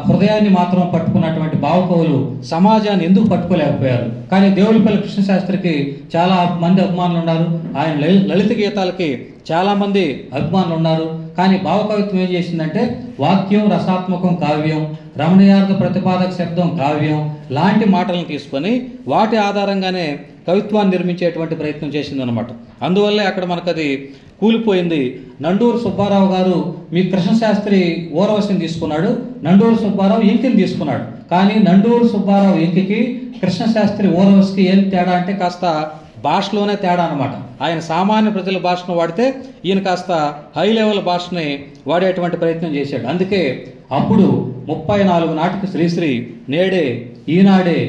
Speaker 1: హృదయాన్ని మాత్రం పట్టుకున్నటువంటి భావకవులు సమాజాన్ని ఎందుకు పట్టుకోలేకపోయారు? కానీ దేవులపల్లి కృష్ణశాస్త్రికి చాలా మంది అభిమానులు ఉన్నారు, ఆయన లలిత గీతాలకి చాలామంది అభిమానులు ఉన్నారు. కానీ భావకవిత్వం ఏం చేసిందంటే, వాక్యం రసాత్మకం కావ్యం, రమణీయార్థ ప్రతిపాదక శబ్దం కావ్యం లాంటి మాటలను తీసుకొని వాటి ఆధారంగానే కవిత్వాన్ని నిర్మించేటువంటి ప్రయత్నం చేసిందనమాట. అందువల్లే అక్కడ మనకు అది కూలిపోయింది. నండూరు సుబ్బారావు గారు మీ కృష్ణశాస్త్రి ఊర్వశిని తీసుకున్నాడు, నండూరు సుబ్బారావు ఇంకిని తీసుకున్నాడు. కానీ నండూరు సుబ్బారావు ఇంకికి కృష్ణశాస్త్రి ఊర్వశికి ఏం తేడా అంటే కాస్త భాషలోనే తేడా అనమాట. ఆయన సామాన్య ప్రజల భాషను వాడితే ఈయన కాస్త హై లెవెల్ భాషని వాడేటువంటి ప్రయత్నం చేశాడు. అందుకే అప్పుడు 34 నాటికి శ్రీశ్రీ నేడే ఈనాడే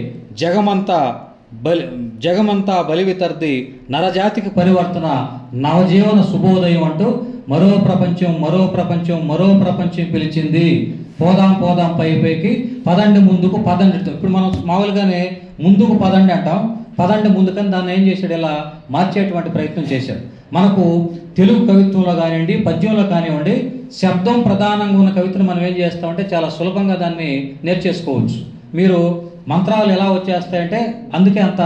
Speaker 1: జగమంతా బలివితర్ది నరజాతికి పరివర్తన నవజీవన శుభోదయం అంటూ మరో ప్రపంచం పిలిచింది. పోదాం పైకి పదండి ముందుకు పదండి. ఇప్పుడు మనం మామూలుగానే ముందుకు పదండి అంటాం, పదండి ముందుకని దాన్ని ఏం చేశాడు, ఇలా మార్చేటువంటి ప్రయత్నం చేశాడు. మనకు తెలుగు కవిత్వంలో కానివ్వండి, పద్యంలో కానివ్వండి, శబ్దం ప్రధానంగా ఉన్న కవితను మనం ఏం చేస్తామంటే చాలా సులభంగా దాన్ని నేర్చేసుకోవచ్చు. మీరు మంత్రాలు ఎలా వచ్చేస్తాయంటే అందుకే అంత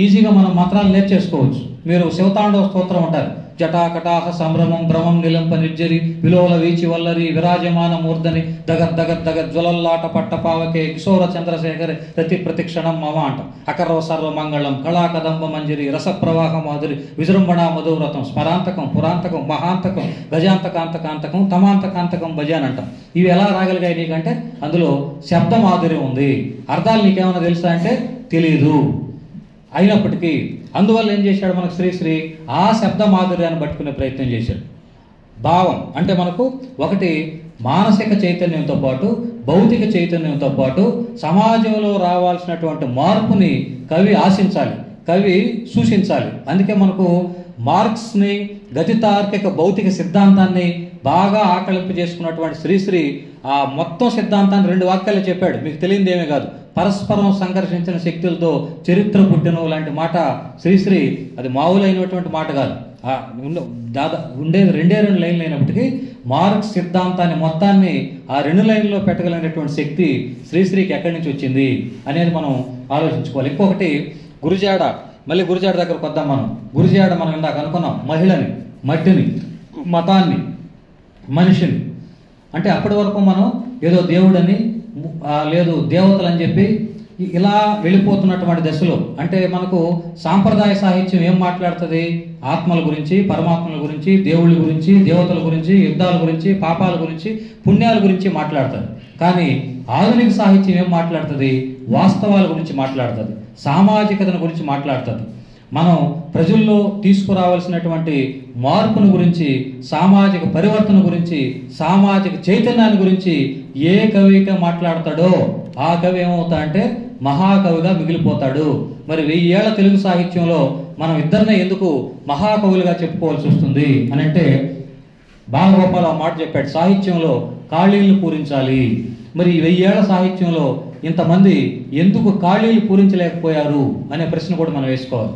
Speaker 1: ఈజీగా మనం మంత్రాలు నేర్చేసుకోవచ్చు. మీరు శివతాండవ స్తోత్రం ఉంటారు, జటాకటాహ సంభ్రమం భ్రమం నిలంప నిర్జరి విలోల వీచి వల్లరి విరాజమాన మూర్ధని దగ జ్వలల్లాట పట్టపావకే కిశోర చంద్రశేఖరి రతి ప్రతిక్షణం మమ అంట. అకర్వ సర్వ మంగళం కళా కదంబ మంజరి రసప్రవాహ మాధురి విజృంభణ మధువ్రతం స్మరాంతకం పురాంతకం మహాంతకం గజాంతకాంతకాంతకం తమాంతకాంతకం భజాన్ అంట. ఇవి ఎలా రాగలిగాయి నీకంటే అందులో శబ్ద మాధుర్యం ఉంది. అర్థాలు నీకేమైనా తెలుసా అంటే తెలీదు. అయినప్పటికీ అందువల్ల ఏం చేశాడు మనకు శ్రీశ్రీ ఆ శబ్ద మాధుర్యాన్ని పట్టుకునే ప్రయత్నం చేశాడు. భావం అంటే మనకు ఒకటి మానసిక చైతన్యంతో పాటు భౌతిక చైతన్యంతో పాటు సమాజంలో రావాల్సినటువంటి మార్పుని కవి ఆశించాలి, కవి సూచించాలి. అందుకే మనకు మార్క్స్ని గతితార్కిక భౌతిక సిద్ధాంతాన్ని బాగా ఆకలింపు చేసుకున్నటువంటి శ్రీశ్రీ ఆ మొత్తం సిద్ధాంతాన్ని 2 వాక్యాలు చెప్పాడు. మీకు తెలియదు ఏమీ కాదు, పరస్పరం సంఘర్షించిన శక్తులతో చరిత్ర పుట్టిన లాంటి మాట శ్రీశ్రీ. అది మామూలైనటువంటి మాట కాదు. ఉండేది 2 లైన్లు అయినప్పటికీ మార్క్స్ సిద్ధాంతాన్ని మొత్తాన్ని ఆ 2 లైన్లో పెట్టగలిగినటువంటి శక్తి శ్రీశ్రీకి ఎక్కడి నుంచి వచ్చింది అనేది మనం ఆలోచించుకోవాలి. ఇంకొకటి గురుజాడ, మళ్ళీ గురుజాడ దగ్గరకు వద్దాం. గురుజాడ మనం ఇందాక అనుకున్నాం, మహిళని, మట్టిని, మతాన్ని, మనిషిని. అంటే అప్పటి వరకు మనం ఏదో దేవుడని లేదు దేవతలు అని చెప్పి ఇలా వెళ్ళిపోతున్నటువంటి దశలో, అంటే మనకు సాంప్రదాయ సాహిత్యం ఏం మాట్లాడుతుంది, ఆత్మల గురించి, పరమాత్మల గురించి, దేవుళ్ళ గురించి, దేవతల గురించి, యుద్ధాల గురించి, పాపాల గురించి, పుణ్యాల గురించి మాట్లాడుతుంది. కానీ ఆధునిక సాహిత్యం ఏం మాట్లాడుతుంది, వాస్తవాల గురించి మాట్లాడుతుంది, సామాజికతను గురించి మాట్లాడుతుంది. మనం ప్రజల్లో తీసుకురావాల్సినటువంటి మార్పును గురించి, సామాజిక పరివర్తన గురించి, సామాజిక చైతన్యాన్ని గురించి ఏ కవి అయితే మాట్లాడతాడో ఆ కవి ఏమవుతా అంటే మహాకవిగా మిగిలిపోతాడు. మరి 1000 ఏళ్ల తెలుగు సాహిత్యంలో మనం ఇద్దరినే ఎందుకు మహాకవులుగా చెప్పుకోవాల్సి వస్తుంది అని అంటే బాలగోపాల్ ఆ మాట చెప్పాడు, సాహిత్యంలో ఖాళీలను పూరించాలి. మరి 1000 ఏళ్ల సాహిత్యంలో ఇంతమంది ఎందుకు ఖాళీలు పూరించలేకపోయారు అనే ప్రశ్న కూడా మనం వేసుకోవాలి.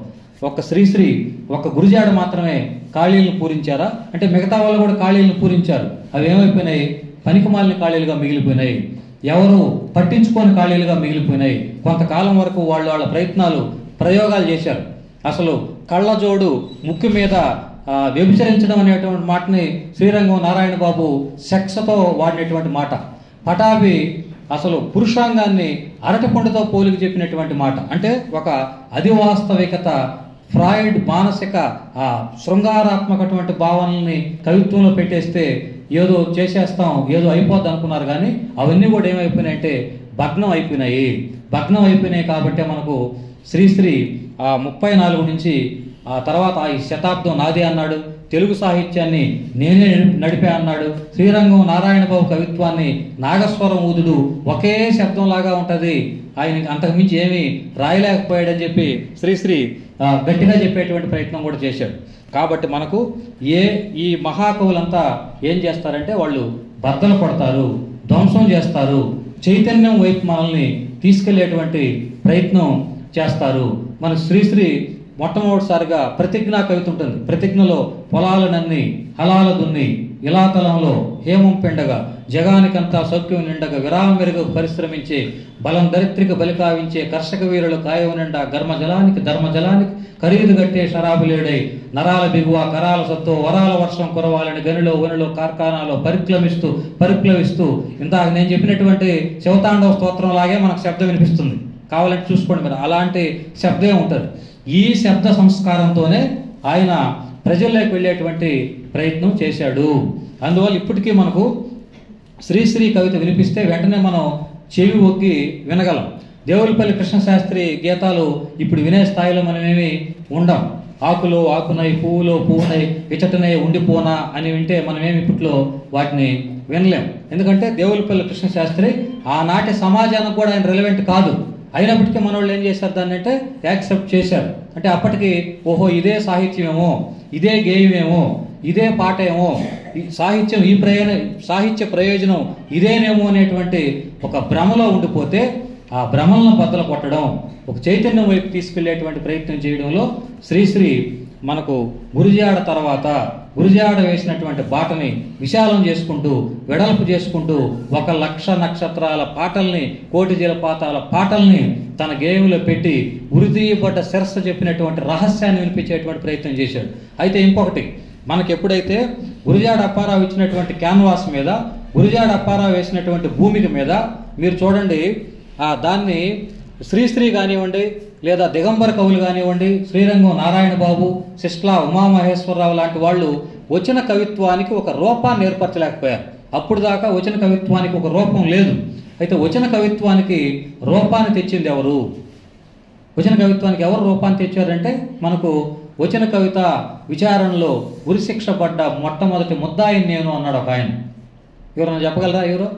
Speaker 1: ఒక్క శ్రీశ్రీ, ఒక్క గురుజాడ మాత్రమే ఖాళీలను పూరించారా అంటే మిగతా వాళ్ళు కూడా ఖాళీలను పూరించారు. అవి ఏమైపోయినాయి, పనికిమాలిన ఖాళీలుగా మిగిలిపోయినాయి, ఎవరు పట్టించుకోని ఖాళీలుగా మిగిలిపోయినాయి. కొంతకాలం వరకు వాళ్ళ ప్రయోగాలు చేశారు. అసలు కళ్ళజోడు ముక్కు మీద వ్యభిచరించడం అనేటువంటి మాటని శ్రీరంగం నారాయణ బాబు సెక్స్తో వాడినటువంటి మాట. పటాభి అసలు పురుషాంగాన్ని అరటిపండుతో పోలికి చెప్పినటువంటి మాట. అంటే ఒక అధివాస్తవికత, ఫ్రాయిడ్ మానసిక శృంగారాత్మకటువంటి భావనల్ని కవిత్వంలో పెట్టేస్తే ఏదో చేసేస్తాం, ఏదో అయిపోద్ది అనుకున్నారు. కానీ అవన్నీ కూడా ఏమైపోయినాయంటే భగ్నం అయిపోయినాయి. కాబట్టి మనకు శ్రీశ్రీ 34 నుంచి ఆ తర్వాత ఈ శతాబ్దం నాదే అన్నాడు, తెలుగు సాహిత్యాన్ని నేనే నడిపా అన్నాడు. శ్రీరంగం నారాయణ బాబు కవిత్వాన్ని నాగస్వరం ఊదుడు ఒకే శబ్దంలాగా ఉంటుంది, ఆయన అంతకుమించి ఏమీ రాయలేకపోయాడని చెప్పి శ్రీశ్రీ గట్టిగా చెప్పేటువంటి ప్రయత్నం కూడా చేశాడు. కాబట్టి మనకు ఈ మహాకవులంతా ఏం చేస్తారంటే వాళ్ళు బద్దలు కొడతారు, ధ్వంసం చేస్తారు, చైతన్యం వైపు మనల్ని తీసుకెళ్లేటువంటి ప్రయత్నం చేస్తారు. మన శ్రీశ్రీ మొట్టమొదటిసారిగా ప్రతిజ్ఞా కవిత ఉంటుంది. ప్రతిజ్ఞలో పొలాలనన్ని హలాల దున్ని ఇలాతలంలో హేమం పెండగా జగానికంతా సౌఖ్యం నిండగా విరామెరుగు పరిశ్రమించే బలం దరిత్రిక బలికావించే కర్షక వీరులు కాయవ నిండా ధర్మజలానికి ఖరీదు గట్టే షరాబులేడై నరాల బిగువ కరాల సత్తో వరాల వర్షం కురవాలని గనిలో వనిలో కార్ఖానాలో పరిప్లవిస్తూ ఇందాక నేను చెప్పినటువంటి శివతాండవ స్తోత్రం లాగే మనకు శబ్దం వినిపిస్తుంది. కావాలంటే చూసుకోండి మీరు, అలాంటి శబ్దమే ఉంటుంది. ఈ శబ్ద సంస్కారంతోనే ఆయన ప్రజల్లోకి వెళ్ళేటువంటి ప్రయత్నం చేశాడు. అందువల్ల ఇప్పటికీ మనకు శ్రీశ్రీ కవిత వినిపిస్తే వెంటనే మనం చెవి ఒగ్గి వినగలం. దేవులపల్లి కృష్ణశాస్త్రి గీతాలు ఇప్పుడు వినే స్థాయిలో మనమేమి ఉండం. ఆకులో ఆకునై, పువ్వులో పువ్వునై, ఇచటనై ఉండిపోనా అని వింటే మనమేమి ఇప్పట్లో వాటిని వినలేం. ఎందుకంటే దేవులపల్లి కృష్ణశాస్త్రి ఆనాటి సమాజానికి కూడా ఆయన రెలవెంట్ కాదు. అయినప్పటికీ మన వాళ్ళు ఏం చేశారు, దాన్ని అంటే యాక్సెప్ట్ చేశారు. అంటే అప్పటికి ఓహో ఇదే సాహిత్యమేమో, ఇదే గేయమేమో, ఇదే పాట ఏమో, సాహిత్యం సాహిత్య ప్రయోజనం ఇదేనేమో అనేటువంటి ఒక భ్రమలో ఉండిపోతే ఆ భ్రమలను బద్దలు కొట్టడం, ఒక చైతన్యం వైపు తీసుకెళ్లేటువంటి ప్రయత్నం చేయడంలో శ్రీశ్రీ మనకు గురుజాడ తర్వాత గురుజాడ వేసినటువంటి బాటని విశాలం చేసుకుంటూ, వెడల్పు చేసుకుంటూ 1,00,000 నక్షత్రాల పాటల్ని, కోటి జలపాతాల పాటల్ని తన గేయంలో పెట్టి ఉరితీయబడ్డ శిరస్సు చెప్పినటువంటి రహస్యాన్ని వినిపించేటువంటి ప్రయత్నం చేశాడు. అయితే ఇంకొకటి, మనకి ఎప్పుడైతే గురుజాడ అప్పారావు ఇచ్చినటువంటి క్యాన్వాస్ మీద, గురుజాడ అప్పారావు వేసినటువంటి భూమిక మీద మీరు చూడండి, దాన్ని శ్రీశ్రీ కానివ్వండి, లేదా దిగంబర కవులు కానివ్వండి, శ్రీరంగం నారాయణ బాబు, సిస్లా ఉమామహేశ్వరరావు లాంటి వాళ్ళు వచన కవిత్వానికి ఒక రూపాన్ని ఏర్పరచలేకపోయారు. అప్పుడు దాకా వచన కవిత్వానికి ఒక రూపం లేదు. అయితే వచన కవిత్వానికి రూపాన్ని తెచ్చింది ఎవరు? వచన కవిత్వానికి ఎవరు రూపాన్ని తెచ్చారంటే, మనకు వచన కవిత విచారణలో ఉరిశిక్ష పడ్డ మొట్టమొదటి ముద్దాయిని నేను అన్నాడు ఒక ఆయన. ఎవరన్నా చెప్పగలరా? ఎవరు?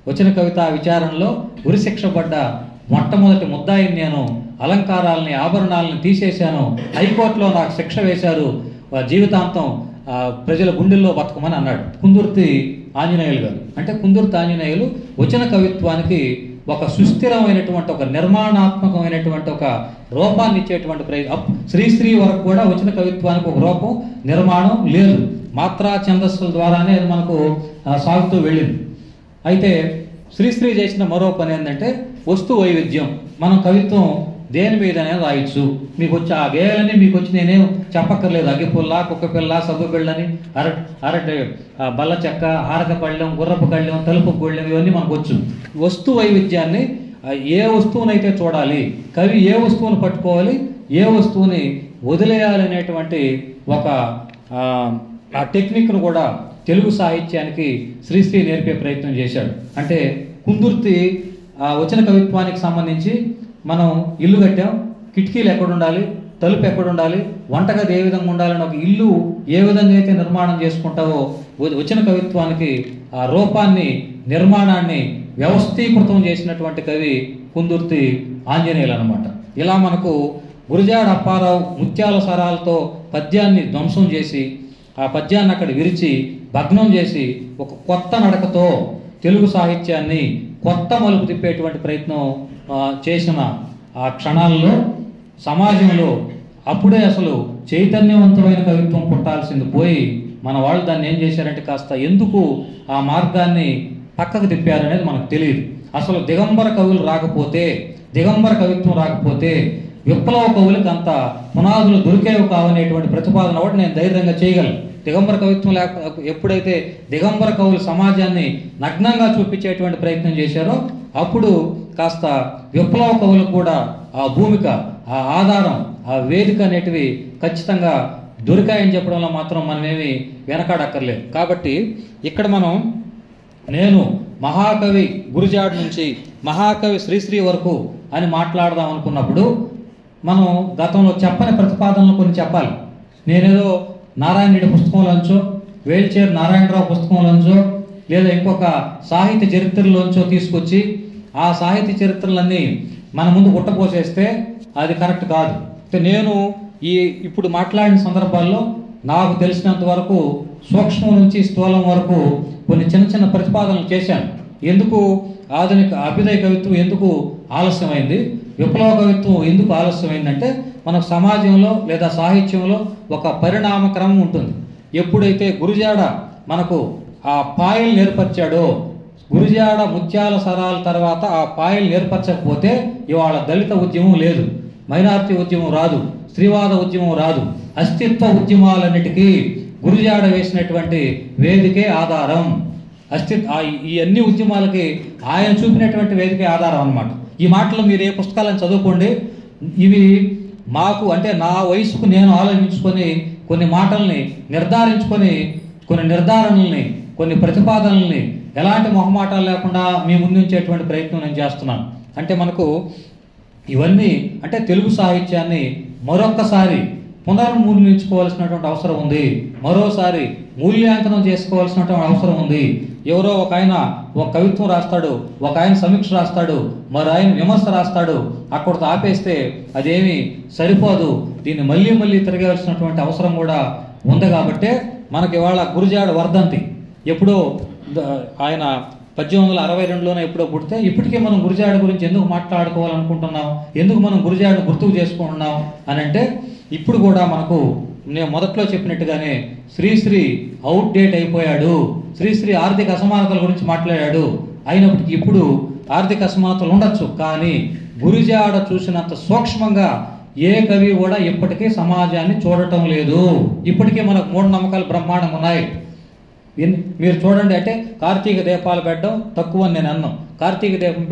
Speaker 1: వచన కవిత విచారణలో ఉరిశిక్ష పడ్డ మొట్టమొదటి ముద్దాయిని నేను, అలంకారాలని, ఆభరణాలను తీసేశాను, హైకోర్టులో నాకు శిక్ష వేశారు, జీవితాంతం ప్రజల గుండెల్లో బతకమని అన్నాడు కుందుర్తి ఆంజనేయులు గారు. అంటే కుందుర్తి ఆంజనేయులు వచన కవిత్వానికి ఒక సుస్థిరమైనటువంటి, ఒక నిర్మాణాత్మకమైనటువంటి ఒక రూపాన్ని ఇచ్చేటువంటి శ్రీశ్రీ వరకు కూడా వచన కవిత్వానికి ఒక రూపం, నిర్మాణం లేదు. మాత్రా ఛందస్సుల ద్వారానే అది మనకు సాగుతూ వెళ్ళింది. అయితే శ్రీశ్రీ చేసిన మరో పని ఏంటంటే వస్తు వైవిధ్యం. మనం కవిత్వం దేని మీదనే రాయొచ్చు. మీకు వచ్చి ఆ గేయాలని మీకు వచ్చి నేనేం చెప్పక్కర్లేదు. అగ్గిపుల్ల, కుక్కపిల్ల, సబ్బు బిళ్ళని, అరటి బల్ల చెక్క, హారక పళ్ళెం, గుర్రపు కళ్ళెం, తలుపు గొళ్ళెం, ఇవన్నీ మనకు వచ్చు. వస్తు వైవిధ్యాన్ని, ఏ వస్తువునైతే చూడాలి, కవి ఏ వస్తువును పట్టుకోవాలి, ఏ వస్తువుని వదిలేయాలనేటువంటి ఒక ఆ టెక్నిక్ను కూడా తెలుగు సాహిత్యానికి శ్రీశ్రీ నేర్పే ప్రయత్నం చేశాడు. అంటే కుందుర్తి వచన కవిత్వానికి సంబంధించి మనం ఇల్లు కట్టాం, కిటికీలు ఎక్కడ ఉండాలి, తలుపు ఎక్కడ ఉండాలి, వంటగది ఏ విధంగా ఉండాలని ఒక ఇల్లు ఏ విధంగా అయితే నిర్మాణం చేసుకుంటావో వచన కవిత్వానికి ఆ రూపాన్ని, నిర్మాణాన్ని వ్యవస్థీకృతం చేసినటువంటి కవి కుందుర్తి ఆంజనేయులు అనమాట. ఇలా మనకు గురుజాడ అప్పారావు ముత్యాల సరాలతో పద్యాన్ని ధ్వంసం చేసి, ఆ పద్యాన్ని అక్కడ విరిచి భగ్నం చేసి ఒక కొత్త నడకతో తెలుగు సాహిత్యాన్ని కొత్త మలుపు తిప్పేటువంటి ప్రయత్నం చేసిన ఆ క్షణాల్లో సమాజంలో అప్పుడే అసలు చైతన్యవంతమైన కవిత్వం పుట్టాల్సింది పోయి మన వాళ్ళు దాన్ని ఏం చేశారంటే కాస్త ఎందుకు ఆ మార్గాన్ని పక్కకు తిప్పారనేది మనకు తెలియదు. అసలు దిగంబర కవులు రాకపోతే, దిగంబర కవిత్వం రాకపోతే విప్లవ కవులకు అంత పునాదులు దొరికేవి కావనేటువంటి ప్రతిపాదన ఒకటి నేను ధైర్యంగా చేయగలను. దిగంబర కవిత్వం ఎప్పుడైతే దిగంబర కవులు సమాజాన్ని నగ్నంగా చూపించేటువంటి ప్రయత్నం చేశారో అప్పుడు కాస్త విప్లవ కవులకు కూడా ఆ భూమిక, ఆ ఆధారం, ఆ వేదిక అనేటివి ఖచ్చితంగా దొరికాయని చెప్పడంలో మాత్రం మనమేమి వెనకాడక్కర్లేదు. కాబట్టి ఇక్కడ నేను మహాకవి గురుజాడ నుంచి మహాకవి శ్రీశ్రీ వరకు అని మాట్లాడదాం అనుకున్నప్పుడు మనం గతంలో చెప్పని ప్రతిపాదనలు కొన్ని చెప్పాలి. నేనేదో నారాయణ రెడ్డి పుస్తకంలోంచో, వేల్చేరు నారాయణరావు పుస్తకంలోంచో, లేదా ఇంకొక సాహిత్య చరిత్రలోంచో తీసుకొచ్చి ఆ సాహిత్య చరిత్రలన్నీ మన ముందు గుట్టపోసేస్తే అది కరెక్ట్ కాదు. నేను ఇప్పుడు మాట్లాడిన సందర్భాల్లో నాకు తెలిసినంత వరకు సూక్ష్మం నుంచి స్థూలం వరకు కొన్ని చిన్న చిన్న ప్రతిపాదనలు చేశాను. ఎందుకు ఆధునిక అభ్యుదయ కవిత్వం ఎందుకు ఆలస్యమైంది, విప్లవ కవిత్వం ఎందుకు ఆలస్యమైందంటే మన సమాజంలో లేదా సాహిత్యంలో ఒక పరిణామ క్రమం ఉంటుంది. ఎప్పుడైతే గురుజాడ మనకు ఆ పాయలు నేర్పరిచాడో, గురుజాడ ముత్యాల సరాల తర్వాత ఆ పాయలు నేర్పరచకపోతే ఇవాళ దళిత ఉద్యమం లేదు, మైనారిటీ ఉద్యమం రాదు, స్త్రీవాద ఉద్యమం రాదు. అస్తిత్వ ఉద్యమాలన్నిటికీ గురుజాడ వేసినటువంటి వేదికే ఆధారం. ఈ అన్ని ఉద్యమాలకి ఆయన చూపినటువంటి వేదికే ఆధారం అన్నమాట. ఈ మాటలు మీరు ఏ పుస్తకాలను చదువుకోండి. ఇవి మాకు అంటే నా వయసుకు నేను ఆలోచించుకొని కొన్ని మాటల్ని నిర్ధారించుకొని కొన్ని నిర్ధారణల్ని కొన్ని ప్రతిపాదనల్ని ఎలాంటి మొహమాటాలు లేకుండా మీ ముందుంచేటువంటి ప్రయత్నం నేను చేస్తున్నాను. అంటే మనకు ఇవన్నీ అంటే తెలుగు సాహిత్యాన్ని మరొక్కసారి పునర్మూల్యించుకోవాల్సినటువంటి అవసరం ఉంది, మరోసారి మూల్యాంకనం చేసుకోవాల్సినటువంటి అవసరం ఉంది. ఎవరో ఒక ఆయన ఒక కవిత్వం రాస్తాడు, ఒక ఆయన సమీక్ష రాస్తాడు, మరో ఆయన విమర్శ రాస్తాడు, అక్కడితో ఆపేస్తే అదేమీ సరిపోదు. దీన్ని మళ్ళీ మళ్ళీ తిరగవలసినటువంటి అవసరం కూడా ఉంది. కాబట్టే మనకి ఇవాళ గురజాడ వర్ధంతి ఎప్పుడో ఆయన 1862లోనే ఎప్పుడో పుడితే ఇప్పటికే మనం గురజాడ గురించి ఎందుకు మాట్లాడుకోవాలనుకుంటున్నాం, ఎందుకు మనం గురజాడను గుర్తుకు చేసుకుంటున్నాం అని అంటే ఇప్పుడు కూడా మనకు నేను మొదట్లో చెప్పినట్టుగానే శ్రీశ్రీ అవుట్డేట్ అయిపోయాడు. శ్రీశ్రీ ఆర్థిక అసమానతల గురించి మాట్లాడాడు. అయినప్పటికీ ఇప్పుడు ఆర్థిక అసమానతలు ఉండొచ్చు, కానీ గురజాడ చూసినంత సూక్ష్మంగా ఏ కవి కూడా ఇప్పటికీ సమాజాన్ని చూడటం లేదు. ఇప్పటికీ మనకు మూఢనమ్మకాలు బ్రహ్మాండంగా ఉన్నాయి. మీరు చూడండి, అంటే కార్తీక దీపాలు పెట్టడం తక్కువ అని నేను అన్నాను. కార్తీక దీపం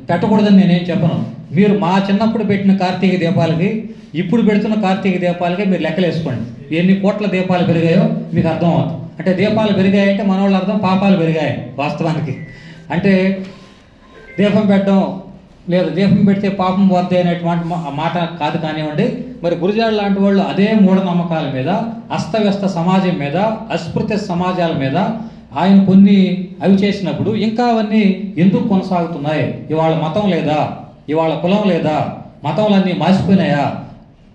Speaker 1: పెట్టకూడదని నేనేం చెప్పను. మీరు మా చిన్నప్పుడు పెట్టిన కార్తీక దీపాలకి ఇప్పుడు పెడుతున్న కార్తీక దీపాలకి మీరు లెక్కలేసుకోండి ఎన్ని కోట్ల దీపాలు పెరిగాయో మీకు అర్థం అవుతుంది. అంటే దీపాలు పెరిగాయంటే మన వాళ్ళు అర్థం పాపాలు పెరిగాయి వాస్తవానికి. అంటే దీపం పెట్టడం లేదు, దీపం పెడితే పాపం పోద్ది అనేటువంటి మాట కాదు కానివ్వండి. మరి గురజాడ లాంటి వాళ్ళు అదే మూఢనమ్మకాల మీద, అస్తవ్యస్త సమాజం మీద, అస్పృత్య సమాజాల మీద ఆయన కొన్ని అవి చేసినప్పుడు ఇంకా అవన్నీ ఎందుకు కొనసాగుతున్నాయి? ఇవాళ మతం లేదా, ఇవాళ కులం లేదా, మతంలన్నీ మాసిపోయినాయా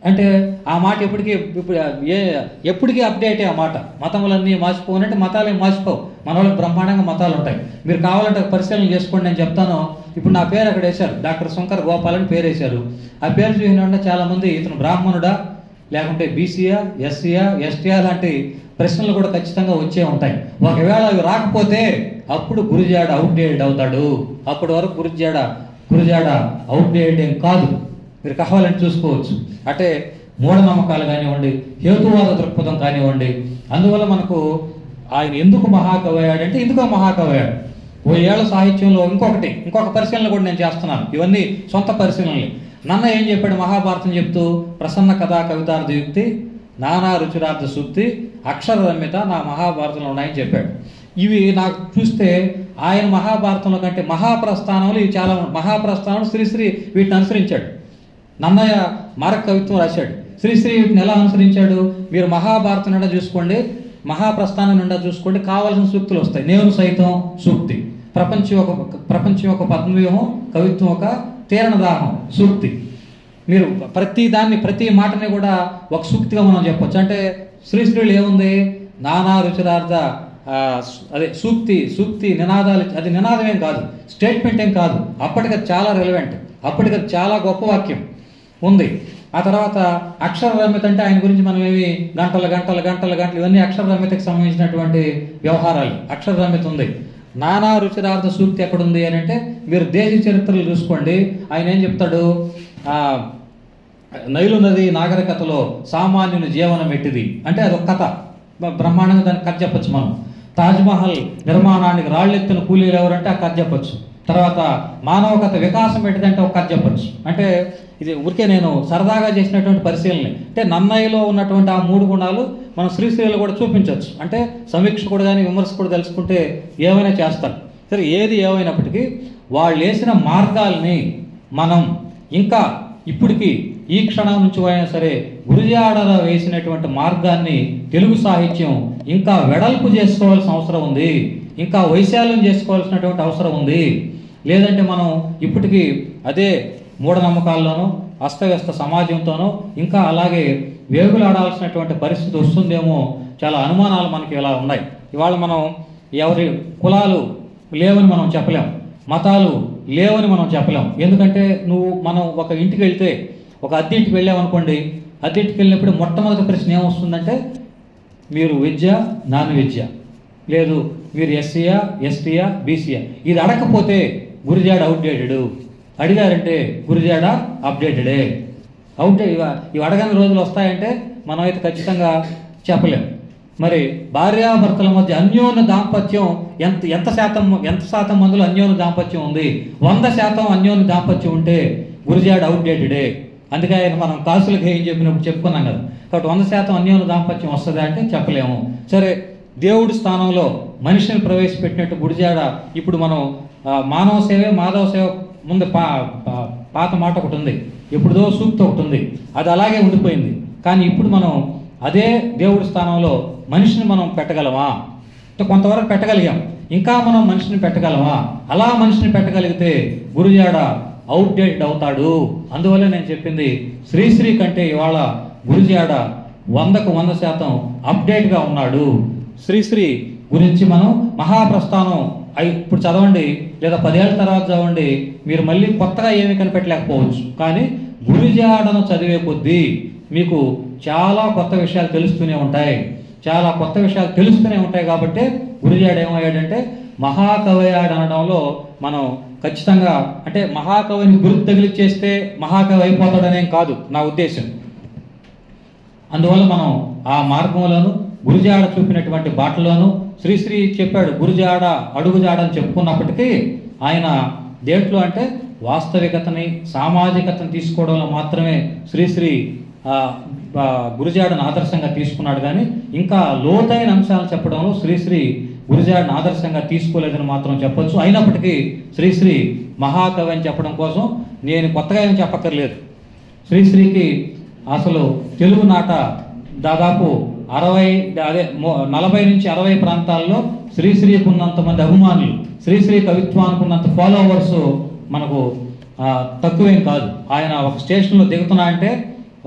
Speaker 1: అంటే ఆ మాట ఎప్పటికీ అప్డేటే. ఆ మాట మతములన్నీ మాసిపోనంటే మతాలేం మాసిపోవు, మన వాళ్ళకి బ్రహ్మాండంగా మతాలు ఉంటాయి. మీరు కావాలంటే పరిశీలన చేసుకోండి, నేను చెప్తాను. ఇప్పుడు నా పేరు అక్కడ వేశారు, డాక్టర్ శంకర్ గోపాల్ అని పేరు వేశారు. ఆ పేరు చూసిన చాలామంది ఇతను బ్రాహ్మణుడా లేకుంటే బీసీయా, ఎస్సీయా, ఎస్టీయా లాంటి ప్రశ్నలు కూడా ఖచ్చితంగా వచ్చే ఉంటాయి. ఒకవేళ అవి రాకపోతే అప్పుడు గురజాడ అవుట్డేటెడ్ అవుతాడు. అప్పటి వరకు గురజాడ అవుట్డేటెడ్ ఏం కాదు. మీరు కావాలని చూసుకోవచ్చు. అంటే మూఢనమ్మకాలు కానివ్వండి, హేతువాద దృక్పథం కానివ్వండి. అందువల్ల మనకు ఆయన ఎందుకు మహాకవి అయ్యాడంటే ఎందుకో మహాకవి అయ్యాడు. ఓ ఏళ్ళ సాహిత్యంలో ఇంకొక పరిశీలన కూడా నేను చేస్తున్నాను. ఇవన్నీ సొంత పరిశీలనలు. నన్న ఏం చెప్పాడు మహాభారతం చెప్తూ, ప్రసన్న కథా కవితార్థ యుక్తి, నానా రుచిరార్థ సూక్తి, అక్షర రమ్యత నా మహాభారతంలో ఉన్నాయని చెప్పాడు. ఇవి నాకు చూస్తే ఆయన మహాభారతంలో కంటే మహాప్రస్థానంలో ఇవి చాలా మహాప్రస్థానం శ్రీశ్రీ వీటిని అనుసరించాడు. నన్నయ్య మారక కవిత్వం రాశాడు, శ్రీశ్రీ వీటిని ఎలా అనుసరించాడు? మీరు మహాభారతం నిండా చూసుకోండి, మహాప్రస్థానం నిండా చూసుకోండి, కావాల్సిన సూక్తులు వస్తాయి. నేను సైతం సూక్తి, ప్రపంచం ఒక పద్మవ్యూహం, కవిత్వం ఒక తీరణదాహం సూక్తి. మీరు ప్రతి మాటని కూడా ఒక సూక్తిగా మనం చెప్పొచ్చు. అంటే శ్రీశ్రీలు ఏముంది, నానా రుచిరార్థ అదే సూక్తి నినాదాలు. అది నినాదమేం కాదు, స్టేట్మెంట్ ఏం కాదు. అప్పటికి చాలా రెలవెంట్, అప్పటికి చాలా గొప్ప వాక్యం ఉంది. ఆ తర్వాత అక్షర రమ్యత అంటే ఆయన గురించి మనం ఏమి గంటలు ఇవన్నీ అక్షర రమ్యతకి సంబంధించినటువంటి వ్యవహారాలు. అక్షర రమ్యత ఉంది. నానా రుచిరార్థ సూక్తి ఎక్కడుంది అని అంటే మీరు దేశ చరిత్రలు చూసుకోండి. ఆయన ఏం చెప్తాడు, నైలు నది నాగరికతలో సామాన్యుని జీవనం ఎట్టిది అంటే అదొక కథ, బ్రహ్మాండంగా దానికి కథ చెప్పచ్చు. మనం తాజ్మహల్ నిర్మాణానికి రాళ్ళెత్తిన కూలీలు ఎవరంటే ఆ కథ చెప్పచ్చు. తర్వాత మానవకత వికాసం పెట్టిదంటే ఒక కథ చెప్పచ్చు. అంటే ఇది ఊరికే నేను సరదాగా చేసినటువంటి పరిశీలన. అంటే నన్నయ్యలో ఉన్నటువంటి ఆ 3 గుణాలు మనం శ్రీశ్రీలో కూడా చూపించవచ్చు. అంటే సమీక్షకుడు కానీ విమర్శకుడు తెలుసుకుంటే ఏమైనా చేస్తారు. సరే, ఏది ఏమైనప్పటికీ వాళ్ళు వేసిన మార్గాల్ని మనం ఇంకా ఇప్పటికీ ఈ క్షణం నుంచి అయినా సరే గురజాడలో వేసినటువంటి మార్గాన్ని తెలుగు సాహిత్యం ఇంకా వెడల్పు చేసుకోవాల్సిన అవసరం ఉంది, ఇంకా వైశాల్యం చేసుకోవాల్సినటువంటి అవసరం ఉంది. లేదంటే మనం ఇప్పటికీ అదే మూఢనమ్మకాల్లోనూ అస్తవ్యస్త సమాజంతోనూ ఇంకా అలాగే వేగులాడాల్సినటువంటి పరిస్థితి వస్తుందేమో. చాలా అనుమానాలు మనకి ఇలా ఉన్నాయి. ఇవాళ మనం ఎవరి కులాలు లేవని మనం చెప్పలేం, మతాలు లేవని మనం చెప్పలేం. ఎందుకంటే మనం ఒక ఇంటికి వెళ్తే, ఒక అద్దె ఇంటికి వెళ్ళామనుకోండి, అద్దె ఇంటికి వెళ్ళినప్పుడు మొట్టమొదటి ప్రశ్న ఏమొస్తుందంటే మీరు వెజ్జా నాన్ వెజ్జా, లేదు మీరు ఎస్సీయా ఎస్టీయా బీసీయా. ఇది అడగకపోతే గురజాడ అవుట్డేటెడ్, అడిగారంటే గురజాడ అప్డేటెడే. ఇవి అడగని రోజులు వస్తాయంటే మనం అయితే ఖచ్చితంగా చెప్పలేం. మరి భార్యాభర్తల మధ్య అన్యోన్య దాంపత్యం ఎంత శాతం మందిలో అన్యోన్య దాంపత్యం ఉంది? 100% అన్యోన్య దాంపత్యం ఉంటే గురుజాడ అవుట్డేటెడే. అందుకే ఆయన మనం కాసులకు ఏం చెప్పినప్పుడు చెప్పుకున్నాం కదా. కాబట్టి 100% అన్యోన్య దాంపత్యం వస్తుంది అంటే చెప్పలేము. సరే, దేవుడి స్థానంలో మనిషిని ప్రవేశపెట్టినట్టు గురుజాడ ఇప్పుడు మనం మానవ సేవే మాధవ సేవ ముందు పాత మాట ఒకటి ఉంది, ఎప్పుడుదో సూక్తి ఒకటి ఉంది, అది అలాగే ఉండిపోయింది. కానీ ఇప్పుడు మనం అదే దేవుడి స్థానంలో మనిషిని మనం పెట్టగలమా? కొంతవరకు పెట్టగలిగాం, ఇంకా మనం మనిషిని పెట్టగలమా? అలా మనిషిని పెట్టగలిగితే గురుజాడ అవుట్డేటెడ్ అవుతాడు. అందువల్ల నేను చెప్పింది శ్రీశ్రీ కంటే ఇవాళ గురుజాడ 100% అప్డేట్గా ఉన్నాడు. శ్రీశ్రీ గురించి మనం మహాప్రస్థానం ఇప్పుడు చదవండి, లేదా 10 ఏళ్ళ తర్వాత చదవండి, మీరు మళ్ళీ కొత్తగా ఏమీ కనిపెట్టలేకపోవచ్చు. కానీ గురుజాడను చదివే కొద్దీ మీకు చాలా కొత్త విషయాలు తెలుస్తూనే ఉంటాయి. కాబట్టి గురుజాడ ఏమయ్యాడంటే మహాకవి అనడంలో మనం ఖచ్చితంగా, అంటే మహాకవిని గుర్తు తగిలిచ్చేస్తే మహాకవి అయిపోతాడనేం కాదు నా ఉద్దేశం. అందువల్ల మనం ఆ మార్గంలోను గురుజాడ చూపినటువంటి బాటలోను శ్రీశ్రీ చెప్పాడు గురుజాడ అడుగుజాడ అని చెప్పుకున్నప్పటికీ ఆయన దేంట్లో అంటే వాస్తవికతని సామాజికతను తీసుకోవడంలో మాత్రమే శ్రీశ్రీ గురుజాడను ఆదర్శంగా తీసుకున్నాడు. కానీ ఇంకా లోతైన అంశాలు చెప్పడంలో శ్రీశ్రీ గురుజాడను ఆదర్శంగా తీసుకోలేదని మాత్రం చెప్పొచ్చు. అయినప్పటికీ శ్రీశ్రీ మహాకవి అని చెప్పడం కోసం నేను కొత్తగా ఏం చెప్పక్కర్లేదు. శ్రీశ్రీకి అసలు తెలుగు నాట దాదాపు 40 నుంచి 60 ప్రాంతాల్లో శ్రీశ్రీకి ఉన్నంత మంది అభిమానులు, శ్రీశ్రీ కవిత్వానికి ఉన్నంత ఫాలోవర్స్ మనకు తక్కువేం కాదు. ఆయన ఒక స్టేషన్లో దిగుతున్నా అంటే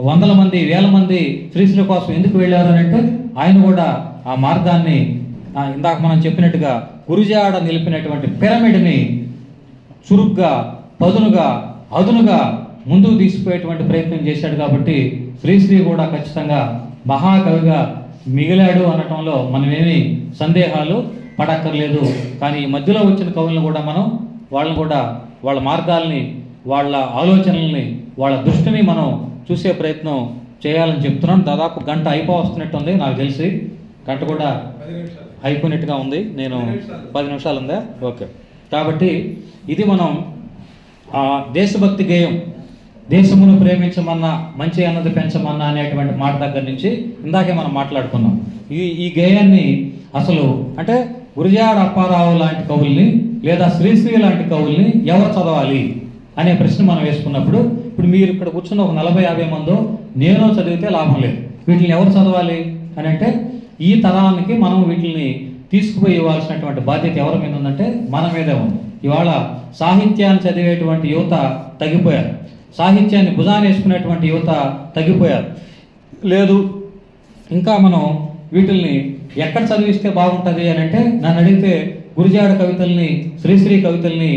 Speaker 1: 100 మంది 1000 మంది శ్రీశ్రీ కోసం ఎందుకు వెళ్ళారు అని అంటే ఆయన కూడా ఆ మార్గాన్ని ఇందాక మనం చెప్పినట్టుగా గురుజాడ నిలిపినటువంటి పిరమిడ్ని చురుగ్గా, పదునుగా, అదునుగా ముందుకు తీసుకుపోయేటువంటి ప్రయత్నం చేశాడు. కాబట్టి శ్రీశ్రీ కూడా ఖచ్చితంగా మహాకవిగా మిగిలాడు అనటంలో మనమేమి సందేహాలు పడక్కర్లేదు. కానీ ఈ మధ్యలో వచ్చిన కవులను కూడా మనం వాళ్ళ మార్గాల్ని, వాళ్ళ ఆలోచనల్ని, వాళ్ళ దృష్టిని మనం చూసే ప్రయత్నం చేయాలని చెప్తున్నాను. దాదాపు గంట అయిపోవస్తున్నట్టుంది నాకు తెలిసి. గంట కూడా అయిపోయినట్టుగా ఉంది. నేను 10 నిమిషాలు ఉందా? ఓకే. కాబట్టి ఇది మనం దేశభక్తి గేయం, దేశమును ప్రేమించమన్నా మంచి అన్నది పెంచమన్నా అనేటువంటి మాట దగ్గర నుంచి ఇందాకే మనం మాట్లాడుకున్నాం. ఈ గేయాన్ని అసలు అంటే గురుజాడ అప్పారావు లాంటి కవుల్ని లేదా శ్రీశ్రీ లాంటి కవుల్ని ఎవరు చదవాలి అనే ప్రశ్న మనం వేసుకున్నప్పుడు, ఇప్పుడు మీరు ఇక్కడ కూర్చున్న ఒక 40-50 మందో నేను చదివితే లాభం లేదు. వీటిని ఎవరు చదవాలి అని అంటే ఈ తరానికి మనం వీటిని తీసుకుపోయి ఇవ్వాల్సినటువంటి బాధ్యత ఎవరి మీద ఉందంటే మన మీదే ఉంది. ఇవాళ సాహిత్యాన్ని చదివేటువంటి యువత తగ్గిపోయారు, సాహిత్యాన్ని భుజాన్ని వేసుకునేటువంటి యువత తగ్గిపోయారు. లేదు ఇంకా మనం వీటిల్ని ఎక్కడ చదివిస్తే బాగుంటుంది అని అంటే నన్ను అడిగితే గురుజాడ కవితల్ని, శ్రీశ్రీ కవితల్ని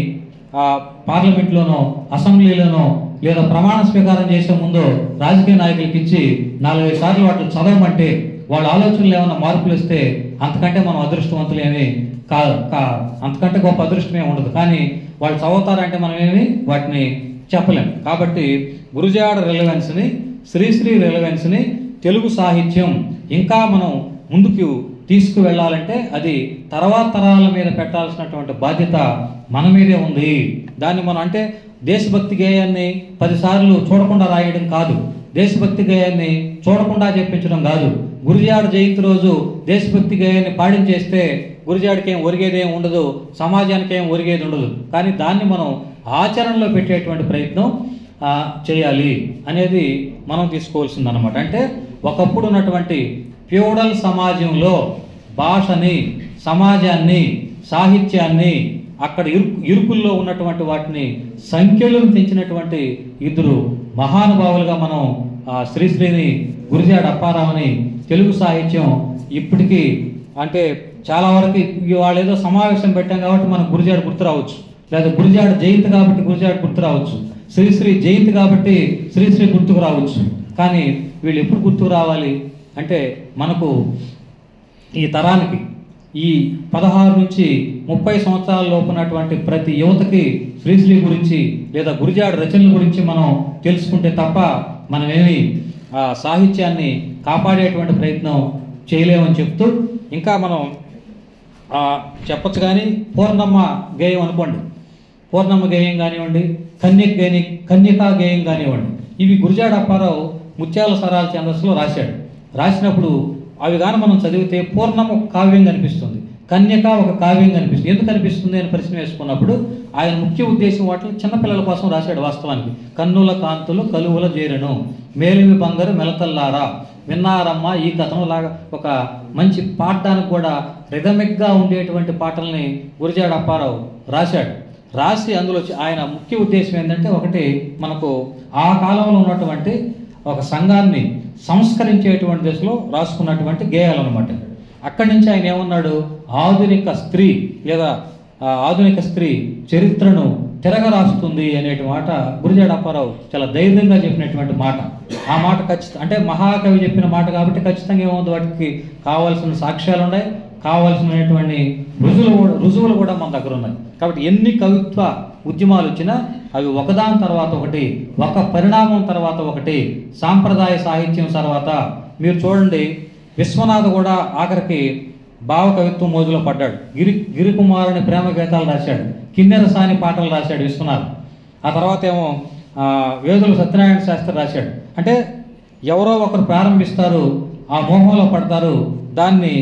Speaker 1: పార్లమెంట్లోనో అసెంబ్లీలోనో లేదా ప్రమాణ స్వీకారం చేసే ముందు రాజకీయ నాయకులకి ఇచ్చి 4-5 సార్లు వాటిని చదవమంటే వాళ్ళ ఆలోచనలు ఏమైనా మార్పులు ఇస్తే అంతకంటే మనం అదృష్టవంతులు ఏమి అంతకంటే గొప్ప అదృష్టమే ఉండదు. కానీ వాళ్ళు చదువుతారంటే మనం ఏమి వాటిని చెప్పలేం. కాబట్టి గురుజాడ రిలవెన్స్ని, శ్రీశ్రీ రిలవెన్స్ని తెలుగు సాహిత్యం ఇంకా మనం ముందుకు తీసుకువెళ్ళాలంటే అది తర్వాత తరాల మీద పెట్టాల్సినటువంటి బాధ్యత మన మీదే ఉంది. దాన్ని మనం అంటే దేశభక్తి గేయాన్ని 10 సార్లు చూడకుండా రాయడం కాదు, దేశభక్తి గేయాన్ని చూడకుండా చెప్పించడం కాదు. గురుజాడ జయంతి రోజు దేశభక్తి గేయాన్ని పాడించేస్తే గురుజాడికి ఏం ఒరిగేదేం ఉండదు, సమాజానికి ఏం ఒరిగేది ఉండదు. కానీ దాన్ని మనం ఆచరణలో పెట్టేటువంటి ప్రయత్నం చేయాలి అనేది మనం తీసుకోవాల్సిందన్నమాట. అంటే ఒకప్పుడు ఉన్నటువంటి ఫ్యూడల్ సమాజంలో భాషని, సమాజాన్ని, సాహిత్యాన్ని, అక్కడ ఇరుకుల్లో ఉన్నటువంటి వాటిని సంఖ్యలను తెంచినటువంటి 2 మహానుభావులుగా మనం శ్రీశ్రీని, గురుజాడ అప్పారావుని తెలుగు సాహిత్యం ఇప్పటికీ అంటే చాలా వరకు వాళ్ళు ఏదో సమావేశం పెట్టాం కాబట్టి మనకు గురుజాడ గుర్తు రావచ్చు, లేదా గురుజాడ జయంతి కాబట్టి గురుజాడ గుర్తు రావచ్చు, శ్రీశ్రీ జయంతి కాబట్టి శ్రీశ్రీ గుర్తుకు రావచ్చు. కానీ వీళ్ళు ఎప్పుడు గుర్తుకు రావాలి అంటే మనకు ఈ తరానికి ఈ 16 నుంచి 30 సంవత్సరాల లోపు ఉన్నటువంటి ప్రతి యువతకి శ్రీశ్రీ గురించి లేదా గురుజాడ రచనల గురించి మనం తెలుసుకుంటే తప్ప మనమేమి సాహిత్యాన్ని కాపాడేటువంటి ప్రయత్నం చేయలేమని చెప్తూ ఇంకా మనం చెప్పచ్చు. కానీ పూర్ణమ్మ గేయం అనుకోండి, పూర్ణమ్మ గేయం కానివ్వండి, కన్యకా గేయం కానివ్వండి, ఇవి గురజాడ అప్పారావు ముత్యాల సరాల ఛందస్సులో రాశాడు. రాసినప్పుడు అవి కానీ మనం చదివితే పూర్ణమ్మ ఒక కావ్యం కనిపిస్తుంది, కన్యక ఒక కావ్యం కనిపిస్తుంది. ఎందుకు కనిపిస్తుంది అని ప్రశ్న వేసుకున్నప్పుడు ఆయన ముఖ్య ఉద్దేశం వాటిని చిన్నపిల్లల కోసం రాశాడు. వాస్తవానికి కన్నుల కాంతులు కలువుల చేరెను, మేలిమి బంగారు మెలతల్లారా, విన్నారమ్మ ఈ కథను లాగా ఒక మంచి పాడడానికి కూడా రిథమిక్గా ఉండేటువంటి పాటల్ని గురజాడ అప్పారావు రాశాడు. రాసి అందులో ఆయన ముఖ్య ఉద్దేశం ఏంటంటే, ఒకటి మనకు ఆ కాలంలో ఉన్నటువంటి ఒక సంఘాన్ని సంస్కరించేటువంటి దశలో రాసుకున్నటువంటి గేయాలు అనమాట. అక్కడి నుంచి ఆయన ఏమన్నాడు, ఆధునిక స్త్రీ లేదా ఆధునిక స్త్రీ చరిత్రను తిరగరాస్తుంది అనేటి మాట గురజాడ అప్పారావు చాలా ధైర్యంగా చెప్పినటువంటి మాట. ఆ మాట ఖచ్చితంగా అంటే మహాకవి చెప్పిన మాట కాబట్టి ఖచ్చితంగా ఏముంది, వాటికి కావాల్సిన సాక్ష్యాలు ఉన్నాయి, కావాల్సినటువంటి రుజువులు కూడా మన దగ్గర ఉన్నాయి. కాబట్టి ఎన్ని కవిత్వ ఉద్యమాలు వచ్చినా అవి ఒకదాని తర్వాత ఒకటి, ఒక పరిణామం తర్వాత ఒకటి, సాంప్రదాయ సాహిత్యం తర్వాత మీరు చూడండి, విశ్వనాథ్ కూడా ఆఖరికి భావ కవిత్వం మోజులో పడ్డాడు. గిరికుమారుని ప్రేమ గీతాలు రాశాడు, కిన్నెర సాని పాటలు రాశాడు విశ్వనాథ్. ఆ తర్వాత ఏమో వేదుల సత్యనారాయణ శాస్త్రి రాశాడు. అంటే ఎవరో ఒకరు ప్రారంభిస్తారు, ఆ మోహంలో పడతారు, దాన్ని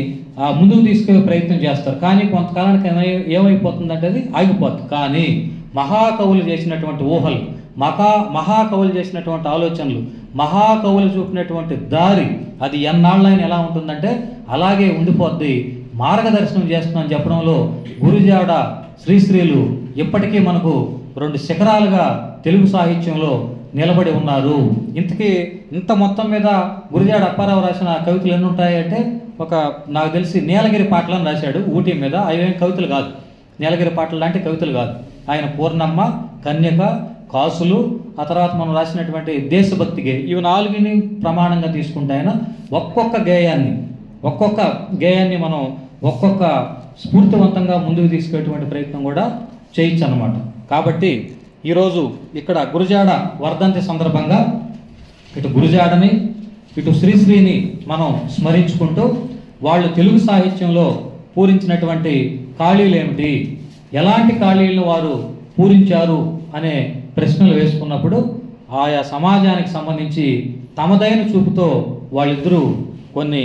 Speaker 1: ముందుకు తీసుకెళ్ళే ప్రయత్నం చేస్తారు. కానీ కొంతకాలానికి ఏమైపోతుందంటే అది ఆగిపోతుంది. కానీ మహాకవులు చేసినటువంటి ఊహలు, మహాకవులు చేసినటువంటి ఆలోచనలు, మహాకవులు చూపినటువంటి దారి అది ఎన్నాళ్ళైనా ఎలా ఉంటుందంటే అలాగే ఉండిపోద్ది. మార్గదర్శనం చేస్తుందని చెప్పడంలో గురజాడ శ్రీశ్రీలు ఇప్పటికీ మనకు 2 శిఖరాలుగా తెలుగు సాహిత్యంలో నిలబడి ఉన్నారు. ఇంత మొత్తం మీద గురజాడ అప్పారావు రాసిన కవితలు ఎన్ని ఉంటాయంటే, నాకు తెలిసి నీలగిరి పాటలను రాశాడు ఊటీ మీద. అవేం కవితలు కాదు, నీలగిరి పాటలు లాంటి కవితలు కాదు. ఆయన పూర్ణమ్మ, కన్యక, కాసులు, ఆ తర్వాత మనం రాసినటువంటి దేశభక్తి గేయం, ఇవి 4ని ప్రమాణంగా తీసుకుంటే ఆయన ఒక్కొక్క గేయాన్ని మనం ఒక్కొక్క స్ఫూర్తివంతంగా ముందుకు తీసుకెళ్ళేటువంటి ప్రయత్నం కూడా చేయొచ్చు అన్నమాట. కాబట్టి ఈరోజు ఇక్కడ గురజాడ వర్ధంతి సందర్భంగా ఇటు గురజాడని ఇటు శ్రీశ్రీని మనం స్మరించుకుంటూ వాళ్ళు తెలుగు సాహిత్యంలో పూరించినటువంటి ఖాళీలు ఏమిటి, ఎలాంటి ఖాళీలను వారు పూరించారు అనే ప్రశ్నలు వేసుకున్నప్పుడు ఆయా సమాజానికి సంబంధించి తమదైన చూపుతో వాళ్ళిద్దరూ కొన్ని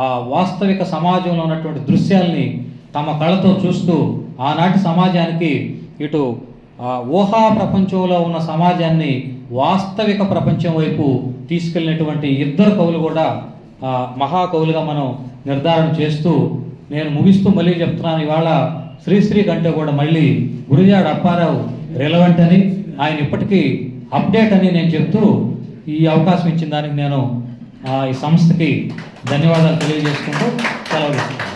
Speaker 1: ఆ వాస్తవిక సమాజంలో ఉన్నటువంటి దృశ్యాల్ని తమ కళ్ళతో చూస్తూ ఆనాటి సమాజానికి ఇటు ఊహా ప్రపంచంలో ఉన్న సమాజాన్ని వాస్తవిక ప్రపంచం వైపు తీసుకెళ్ళినటువంటి ఇద్దరు కవులు కూడా మహాకవులుగా మనం నిర్ధారణ చేస్తూ, నేను ముగిస్తూ మళ్ళీ చెప్తున్నాను, ఇవాళ శ్రీశ్రీ కంటే కూడా మళ్ళీ గురజాడ అప్పారావు రిలవెంట్ అని, ఆయన ఇప్పటికీ అప్డేట్ అని నేను చెప్తూ ఈ అవకాశం ఇచ్చిన దానికి నేను ఈ సంస్థకి ధన్యవాదాలు తెలియజేసుకుంటూ సెలవు తీసుకుంటాను.